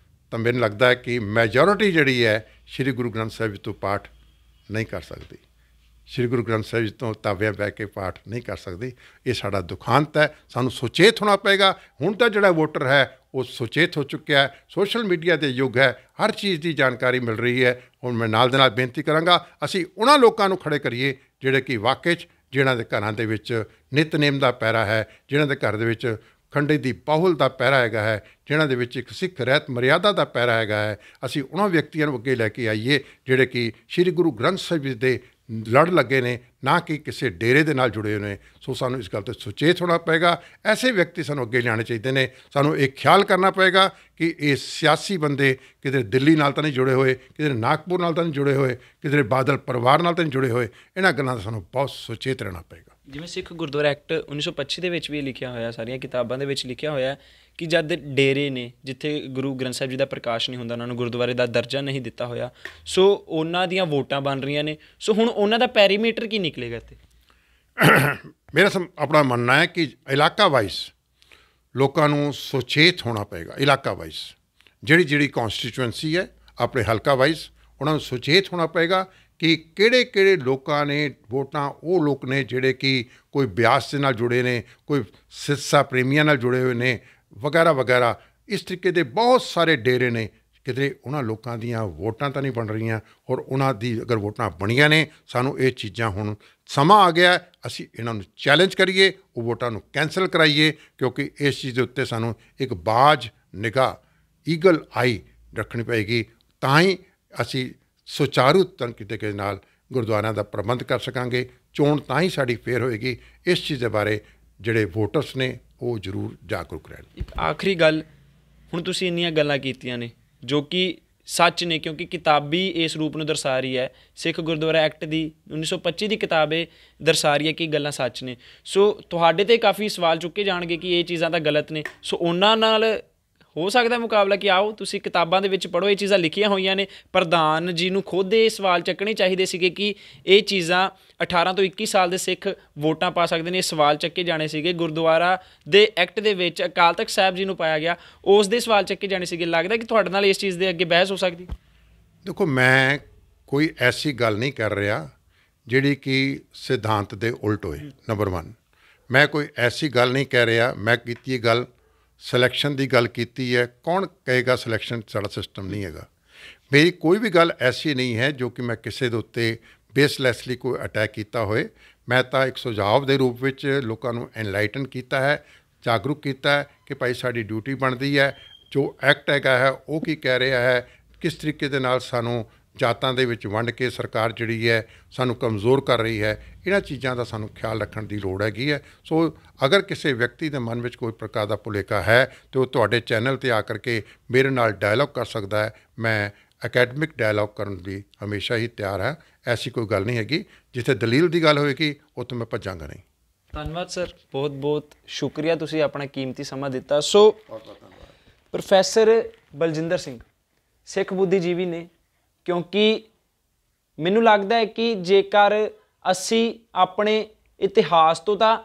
B: ਤਾਂ ਮੈਨੂੰ ਲੱਗਦਾ ਹੈ ਕਿ ਮੈਜੋਰਿਟੀ ਜਿਹੜੀ ਹੈ ਸ਼੍ਰੀ ਗੁਰੂ ਗ੍ਰੰਥ ਸਾਹਿਬ ਜੀ ਤੋਂ ਪਾਠ ਨਹੀਂ ਕਰ ਸਕਦੀ, ਸ਼੍ਰੀ ਗੁਰੂ ਗ੍ਰੰਥ ਸਾਹਿਬ ਜੀ ਤੋਂ ਤਾਵਿਆਂ ਬਹਿ ਕੇ ਪਾਠ ਨਹੀਂ ਕਰ ਸਕਦੀ। ਇਹ ਸਾਡਾ ਦੁਖਾਂਤ ਹੈ, ਸਾਨੂੰ ਸੁਚੇਤ ਹੋਣਾ ਪਏਗਾ। ਹੁਣ ਤਾਂ ਜਿਹੜਾ ਵੋਟਰ ਹੈ ਉਹ ਸੁਚੇਤ ਹੋ ਚੁੱਕਿਆ ਹੈ, ਸੋਸ਼ਲ ਮੀਡੀਆ ਦੇ ਯੁੱਗ ਹੈ, ਹਰ ਚੀਜ਼ ਦੀ ਜਾਣਕਾਰੀ ਮਿਲ ਰਹੀ ਹੈ। ਹੁਣ ਮੈਂ ਨਾਲ ਦੇ ਨਾਲ ਬੇਨਤੀ ਕਰਾਂਗਾ ਅਸੀਂ ਉਹਨਾਂ ਲੋਕਾਂ ਨੂੰ ਖੜੇ ਕਰੀਏ ਜਿਹੜੇ ਕਿ ਵਾਕਈ 'ਚ ਜਿਹਨਾਂ ਦੇ ਘਰਾਂ ਦੇ ਵਿੱਚ ਨਿਤਨੇਮ ਦਾ ਪਹਿਰਾ ਹੈ, ਜਿਹਨਾਂ ਦੇ ਘਰ ਦੇ ਵਿੱਚ ਖੰਡੇ ਦੀ ਬਾਹੁਲ ਦਾ ਪਹਿਰਾ ਹੈਗਾ ਹੈ, ਜਿਹਨਾਂ ਦੇ ਵਿੱਚ ਇੱਕ ਸਿੱਖ ਰਹਿਤ ਮਰਿਆਦਾ ਦਾ ਪਹਿਰਾ ਹੈਗਾ ਹੈ। ਅਸੀਂ ਉਹਨਾਂ ਵਿਅਕਤੀਆਂ ਨੂੰ ਅੱਗੇ ਲੈ ਕੇ ਆਈਏ ਜਿਹੜੇ ਕਿ ਸ਼੍ਰੀ ਗੁਰੂ ਗ੍ਰੰਥ ਸਾਹਿਬ ਜੀ ਦੇ ਲੜ ਲੱਗੇ ਨੇ, ਨਾ ਕਿ ਕਿਸੇ ਡੇਰੇ ਦੇ ਨਾਲ ਜੁੜੇ ਹੋਏ ਨੇ। ਸੋ ਸਾਨੂੰ ਇਸ ਗੱਲ ਤੋਂ ਸੁਚੇਤ ਹੋਣਾ ਪਏਗਾ। ਐਸੇ ਵਿਅਕਤੀ ਸਾਨੂੰ ਅੱਗੇ ਲਿਆਉਣੇ ਚਾਹੀਦੇ ਨੇ। ਸਾਨੂੰ ਇਹ ਖਿਆਲ ਕਰਨਾ ਪਏਗਾ ਕਿ ਇਹ ਸਿਆਸੀ ਬੰਦੇ ਕਿਤੇ ਦਿੱਲੀ ਨਾਲ ਤਾਂ ਨਹੀਂ ਜੁੜੇ ਹੋਏ, ਕਿਤੇ ਨਾਗਪੁਰ ਨਾਲ ਤਾਂ ਨਹੀਂ ਜੁੜੇ ਹੋਏ, ਕਿਤੇ ਬਾਦਲ ਪਰਿਵਾਰ ਨਾਲ ਤਾਂ ਨਹੀਂ ਜੁੜੇ ਹੋਏ। ਇਹਨਾਂ ਗੱਲਾਂ ਦਾ ਸਾਨੂੰ ਬਹੁਤ ਸੁਚੇਤ ਰਹਿਣਾ ਪਏਗਾ।
A: ਜਿਵੇਂ ਸਿੱਖ ਗੁਰਦੁਆਰਾ ਐਕਟ 1925 ਦੇ ਵਿੱਚ ਵੀ ਲਿਖਿਆ ਹੋਇਆ, ਸਾਰੀਆਂ ਕਿਤਾਬਾਂ ਦੇ ਵਿੱਚ ਲਿਖਿਆ ਹੋਇਆ ਕਿ ਜਦ ਡੇਰੇ ਨੇ ਜਿੱਥੇ ਗੁਰੂ ਗ੍ਰੰਥ ਸਾਹਿਬ ਜੀ ਦਾ ਪ੍ਰਕਾਸ਼ ਨਹੀਂ ਹੁੰਦਾ, ਉਹਨਾਂ ਨੂੰ ਗੁਰਦੁਆਰੇ ਦਾ ਦਰਜਾ ਨਹੀਂ ਦਿੱਤਾ ਹੋਇਆ, ਸੋ ਉਹਨਾਂ ਦੀਆਂ ਵੋਟਾਂ ਬਣ ਰਹੀਆਂ ਨੇ। ਸੋ ਹੁਣ ਉਹਨਾਂ ਦਾ ਪੈਰੀਮੀਟਰ ਕੀ ਨਿਕਲੇਗਾ? ਇੱਥੇ
B: ਮੇਰਾ ਆਪਣਾ ਮੰਨਣਾ ਹੈ ਕਿ ਇਲਾਕਾ ਵਾਈਜ਼ ਲੋਕਾਂ ਨੂੰ ਸੁਚੇਤ ਹੋਣਾ ਪਏਗਾ। ਇਲਾਕਾ ਵਾਈਜ਼ ਜਿਹੜੀ ਕੌਂਸਟੀਚੁਐਂਸੀ ਹੈ ਆਪਣੇ ਹਲਕਾ ਵਾਈਜ਼ ਉਹਨਾਂ ਨੂੰ ਸੁਚੇਤ ਹੋਣਾ ਪਏਗਾ ਕਿ ਕਿਹੜੇ ਲੋਕਾਂ ਨੇ ਵੋਟਾਂ, ਉਹ ਲੋਕ ਨੇ ਜਿਹੜੇ ਕਿ ਕੋਈ ਬਿਆਸ ਦੇ ਨਾਲ ਜੁੜੇ ਨੇ, ਕੋਈ ਸਿਰਸਾ ਪ੍ਰੇਮੀਆਂ ਨਾਲ ਜੁੜੇ ਹੋਏ ਨੇ ਵਗੈਰਾ ਵਗੈਰਾ। ਇਸ ਤਰੀਕੇ ਦੇ ਬਹੁਤ ਸਾਰੇ ਡੇਰੇ ਨੇ, ਕਿਤੇ ਉਹਨਾਂ ਲੋਕਾਂ ਦੀਆਂ ਵੋਟਾਂ ਤਾਂ ਨਹੀਂ ਬਣ ਰਹੀਆਂ। ਔਰ ਉਹਨਾਂ ਦੀ ਅਗਰ ਵੋਟਾਂ ਬਣੀਆਂ ਨੇ, ਸਾਨੂੰ ਇਹ ਚੀਜ਼ਾਂ ਹੁਣ ਸਮਾਂ ਆ ਗਿਆ ਅਸੀਂ ਇਹਨਾਂ ਨੂੰ ਚੈਲੰਜ ਕਰੀਏ, ਉਹ ਵੋਟਾਂ ਨੂੰ ਕੈਂਸਲ ਕਰਾਈਏ, ਕਿਉਂਕਿ ਇਸ ਚੀਜ਼ ਦੇ ਉੱਤੇ ਸਾਨੂੰ ਇੱਕ ਬਾਜ਼ ਨਿਗਾਹ, ਈਗਲ ਆਈ ਰੱਖਣੀ ਪਏਗੀ। ਤਾਂ ਹੀ ਅਸੀਂ ਸੁਚਾਰੂ ਤਰੀਕੇ ਦੇ ਨਾਲ ਗੁਰਦੁਆਰਿਆਂ ਦਾ ਪ੍ਰਬੰਧ ਕਰ ਸਕਾਂਗੇ। ਚੋਣ ਤਾਂ ਹੀ ਸਾਡੀ ਫੇਰ ਹੋਏਗੀ। ਇਸ ਚੀਜ਼ ਦੇ ਬਾਰੇ ਜਿਹੜੇ ਵੋਟਰਸ ਨੇ ਉਹ ਜ਼ਰੂਰ ਜਾਗਰੂਕ ਰਹਿਣ।
A: ਇੱਕ ਆਖਰੀ ਗੱਲ, ਹੁਣ ਤੁਸੀਂ ਇੰਨੀਆਂ ਗੱਲਾਂ ਕੀਤੀਆਂ ਨੇ ਜੋ ਕਿ ਸੱਚ ਨੇ, ਕਿਉਂਕਿ ਕਿਤਾਬੀ ਇਸ ਰੂਪ ਨੂੰ ਦਰਸਾ ਰਹੀ ਹੈ। ਸਿੱਖ ਗੁਰਦੁਆਰਾ ਐਕਟ ਦੀ 1925 ਦੀ ਕਿਤਾਬ ਇਹ ਦਰਸਾ ਰਹੀ ਹੈ ਕਿ ਗੱਲਾਂ ਸੱਚ ਨੇ। ਸੋ ਤੁਹਾਡੇ 'ਤੇ ਕਾਫੀ ਸਵਾਲ ਚੁੱਕੇ ਜਾਣਗੇ ਕਿ ਇਹ ਚੀਜ਼ਾਂ ਤਾਂ ਗਲਤ ਨੇ। ਸੋ ਉਹਨਾਂ ਨਾਲ ਹੋ ਸਕਦਾ ਮੁਕਾਬਲਾ ਕਿ ਆਓ ਤੁਸੀਂ ਕਿਤਾਬਾਂ ਦੇ ਵਿੱਚ ਪੜ੍ਹੋ, ਇਹ ਚੀਜ਼ਾਂ ਲਿਖੀਆਂ ਹੋਈਆਂ ਨੇ। ਪ੍ਰਧਾਨ ਜੀ ਨੂੰ ਖੁਦ ਇਹ ਸਵਾਲ ਚੱਕਣੇ ਚਾਹੀਦੇ ਸੀਗੇ ਕਿ ਇਹ ਚੀਜ਼ਾਂ 18 ਤੋਂ 21 ਸਾਲ ਦੇ ਸਿੱਖ ਵੋਟਾਂ ਪਾ ਸਕਦੇ ਨੇ। ਇਹ ਸਵਾਲ ਚੱਕੇ ਜਾਣੇ ਸੀਗੇ। ਗੁਰਦੁਆਰਾ ਦੇ ਐਕਟ ਦੇ ਵਿੱਚ ਅਕਾਲ ਤਖਤ ਸਾਹਿਬ ਜੀ ਨੂੰ ਪਾਇਆ ਗਿਆ, ਉਸ ਦੇ ਸਵਾਲ ਚੱਕੇ ਜਾਣੇ ਸੀਗੇ। ਲੱਗਦਾ ਕਿ ਤੁਹਾਡੇ ਨਾਲ ਇਸ ਚੀਜ਼ ਦੇ ਅੱਗੇ ਬਹਿਸ ਹੋ ਸਕਦੀ?
B: ਦੇਖੋ, ਮੈਂ ਕੋਈ ਐਸੀ ਗੱਲ ਨਹੀਂ ਕਰ ਰਿਹਾ ਜਿਹੜੀ ਕਿ ਸਿਧਾਂਤ ਦੇ ਉਲਟ ਹੋਏ। ਨੰਬਰ 1, ਮੈਂ ਕੋਈ ਐਸੀ ਗੱਲ ਨਹੀਂ ਕਹਿ ਰਿਹਾ। ਮੈਂ ਕੀਤੀ ਗੱਲ ਸਿਲੈਕਸ਼ਨ ਦੀ ਗੱਲ ਕੀਤੀ ਹੈ। ਕੌਣ ਕਹੇਗਾ ਸਿਲੈਕਸ਼ਨ ਸਾਡਾ ਸਿਸਟਮ ਨਹੀਂ ਹੈਗਾ? ਮੇਰੀ ਕੋਈ ਵੀ ਗੱਲ ਐਸੀ ਨਹੀਂ ਹੈ ਜੋ ਕਿ ਮੈਂ ਕਿਸੇ ਦੇ ਉੱਤੇ ਬੇਸਲੈਸਲੀ ਕੋਈ ਅਟੈਕ ਕੀਤਾ ਹੋਏ। ਮੈਂ ਤਾਂ ਇੱਕ ਸੁਝਾਅ ਦੇ ਰੂਪ ਵਿੱਚ ਲੋਕਾਂ ਨੂੰ ਐਨਲਾਈਟਨ ਕੀਤਾ ਹੈ, ਜਾਗਰੂਕ ਕੀਤਾ ਹੈ ਕਿ ਭਾਈ ਸਾਡੀ ਡਿਊਟੀ ਬਣਦੀ ਹੈ। ਜੋ ਐਕਟ ਹੈਗਾ ਹੈ ਉਹ ਕੀ ਕਹਿ ਰਿਹਾ ਹੈ, ਕਿਸ ਤਰੀਕੇ ਦੇ ਨਾਲ ਸਾਨੂੰ ਜਾਤਾਂ ਦੇ ਵਿੱਚ ਵੰਡ ਕੇ ਸਰਕਾਰ ਜਿਹੜੀ ਹੈ ਸਾਨੂੰ ਕਮਜ਼ੋਰ ਕਰ ਰਹੀ ਹੈ, ਇਹਨਾਂ ਚੀਜ਼ਾਂ ਦਾ ਸਾਨੂੰ ਖਿਆਲ ਰੱਖਣ ਦੀ ਲੋੜ ਹੈਗੀ ਹੈ। ਸੋ ਅਗਰ ਕਿਸੇ ਵਿਅਕਤੀ ਦੇ ਮਨ ਵਿੱਚ ਕੋਈ ਪ੍ਰਕਾਰ ਦਾ ਭੁਲੇਖਾ ਹੈ ਤਾਂ ਉਹ ਤੁਹਾਡੇ ਚੈਨਲ 'ਤੇ ਆ ਕਰਕੇ ਮੇਰੇ ਨਾਲ ਡਾਇਲੋਗ ਕਰ ਸਕਦਾ ਹੈ। ਮੈਂ ਅਕੈਡਮਿਕ ਡਾਇਲੋਗ ਕਰਨ ਦੀ ਹਮੇਸ਼ਾ ਹੀ ਤਿਆਰ ਹਾਂ। ਐਸੀ ਕੋਈ ਗੱਲ ਨਹੀਂ ਹੈਗੀ। ਜਿੱਥੇ ਦਲੀਲ ਦੀ ਗੱਲ ਹੋਏਗੀ ਉੱਥੇ ਮੈਂ ਭੱਜਾਂਗਾ ਨਹੀਂ।
A: ਧੰਨਵਾਦ ਸਰ, ਬਹੁਤ ਬਹੁਤ ਸ਼ੁਕਰੀਆ, ਤੁਸੀਂ ਆਪਣਾ ਕੀਮਤੀ ਸਮਾਂ ਦਿੱਤਾ। ਸੋ ਪ੍ਰੋਫੈਸਰ ਬਲਜਿੰਦਰ ਸਿੰਘ ਸਿੱਖ ਬੁੱਧੀਜੀਵੀ ਨੇ, ਕਿਉਂਕਿ ਮੈਨੂੰ ਲੱਗਦਾ ਹੈ ਕਿ ਜੇਕਰ ਅਸੀਂ ਆਪਣੇ ਇਤਿਹਾਸ ਤੋਂ ਤਾਂ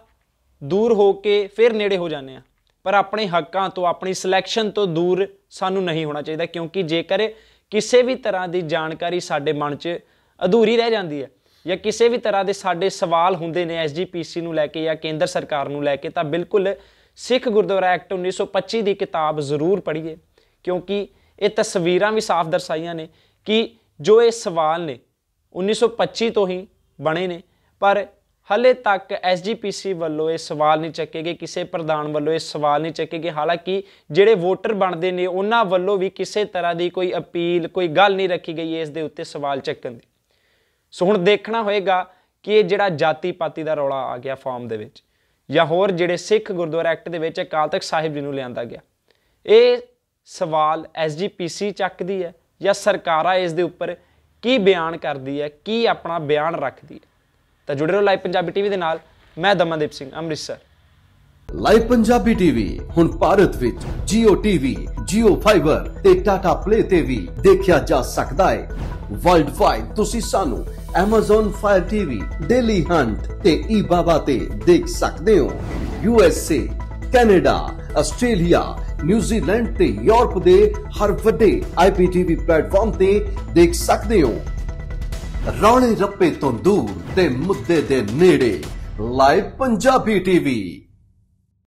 A: ਦੂਰ ਹੋ ਕੇ ਫਿਰ ਨੇੜੇ ਹੋ ਜਾਂਦੇ ਹਾਂ, ਪਰ ਆਪਣੇ ਹੱਕਾਂ ਤੋਂ, ਆਪਣੀ ਸਿਲੈਕਸ਼ਨ ਤੋਂ ਦੂਰ ਸਾਨੂੰ ਨਹੀਂ ਹੋਣਾ ਚਾਹੀਦਾ, ਕਿਉਂਕਿ ਜੇਕਰ ਕਿਸੇ ਵੀ ਤਰ੍ਹਾਂ ਦੀ ਜਾਣਕਾਰੀ ਸਾਡੇ ਮਨ 'ਚ ਅਧੂਰੀ ਰਹਿ ਜਾਂਦੀ ਹੈ ਜਾਂ ਕਿਸੇ ਵੀ ਤਰ੍ਹਾਂ ਦੇ ਸਾਡੇ ਸਵਾਲ ਹੁੰਦੇ ਨੇ SGPC ਨੂੰ ਲੈ ਕੇ ਜਾਂ ਕੇਂਦਰ ਸਰਕਾਰ ਨੂੰ ਲੈ ਕੇ, ਤਾਂ ਬਿਲਕੁਲ ਸਿੱਖ ਗੁਰਦੁਆਰਾ ਐਕਟ 1925 ਦੀ ਕਿਤਾਬ ਜ਼ਰੂਰ ਪੜ੍ਹੀਏ, ਕਿਉਂਕਿ ਇਹ ਤਸਵੀਰਾਂ ਵੀ ਸਾਫ਼ ਦਰਸਾਈਆਂ ਨੇ ਕਿ ਜੋ ਇਹ ਸਵਾਲ ਨੇ 1925 ਤੋਂ ਹੀ ਬਣੇ ਨੇ, ਪਰ ਹਲੇ ਤੱਕ SGPC ਵੱਲੋਂ ਇਹ ਸਵਾਲ ਨਹੀਂ ਚੱਕੇ ਗਏ, ਕਿਸੇ ਪ੍ਰਧਾਨ ਵੱਲੋਂ ਇਹ ਸਵਾਲ ਨਹੀਂ ਚੱਕੇ ਗਏ। ਹਾਲਾਂਕਿ ਜਿਹੜੇ ਵੋਟਰ ਬਣਦੇ ਨੇ ਉਹਨਾਂ ਵੱਲੋਂ ਵੀ ਕਿਸੇ ਤਰ੍ਹਾਂ ਦੀ ਕੋਈ ਅਪੀਲ, ਕੋਈ ਗੱਲ ਨਹੀਂ ਰੱਖੀ ਗਈ ਇਸ ਦੇ ਉੱਤੇ ਸਵਾਲ ਚੱਕਣ ਦੀ। ਸੋ ਹੁਣ ਦੇਖਣਾ ਹੋਏਗਾ ਕਿ ਇਹ ਜਿਹੜਾ ਜਾਤੀ ਪਾਤੀ ਦਾ ਰੌਲਾ ਆ ਗਿਆ ਫਾਰਮ ਦੇ ਵਿੱਚ, ਜਾਂ ਹੋਰ ਜਿਹੜੇ ਸਿੱਖ ਗੁਰਦੁਆਰਾ ਐਕਟ ਦੇ ਵਿੱਚ ਅਕਾਲ ਤਖਤ ਸਾਹਿਬ ਜੀ ਨੂੰ ਲਿਆਂਦਾ ਗਿਆ, ਇਹ ਸਵਾਲ SGPC ਚੱਕਦੀ ਹੈ ਜਾਂ ਸਰਕਾਰਾਂ ਇਸ ਦੇ ਉੱਪਰ ਕੀ ਬਿਆਨ ਕਰਦੀ ਹੈ, ਕੀ ਆਪਣਾ ਬਿਆਨ ਰੱਖਦੀ ਹੈ। ਤਾਂ ਜੁੜੇ ਰਹੋ ਲਾਈਵ ਪੰਜਾਬੀ ਟੀਵੀ ਦੇ ਨਾਲ। ਮੈਂ ਦਮਨਦੀਪ ਸਿੰਘ, ਅੰਮ੍ਰਿਤਸਰ।
C: ਲਾਈਵ ਪੰਜਾਬੀ ਟੀਵੀ ਹੁਣ ਭਾਰਤ ਵਿੱਚ Jio TV, Jio Fiber ਤੇ Tata Play ਤੇ ਵੀ ਦੇਖਿਆ ਜਾ ਸਕਦਾ ਹੈ। ਵਰਲਡ ਵਾਈਡ ਤੁਸੀਂ ਸਾਨੂੰ Amazon Fire TV, Daily Hunt ਤੇ eBaba ਤੇ ਦੇਖ ਸਕਦੇ ਹੋ। USA, ਕੈਨੇਡਾ, ਆਸਟ੍ਰੇਲੀਆ, ਨਿਊਜ਼ੀਲੈਂਡ ਤੇ ਯੂਰਪ ਦੇ ਹਰ ਵੱਡੇ IPTV ਪਲੇਟਫਾਰਮ ਤੇ ਦੇਖ ਸਕਦੇ ਹੋ। ਰੌਲੇ ਰੱਪੇ ਤੋਂ ਦੂਰ ਤੇ ਮੁੱਦੇ ਦੇ ਨੇੜੇ, ਲਾਈਵ ਪੰਜਾਬੀ ਟੀਵੀ।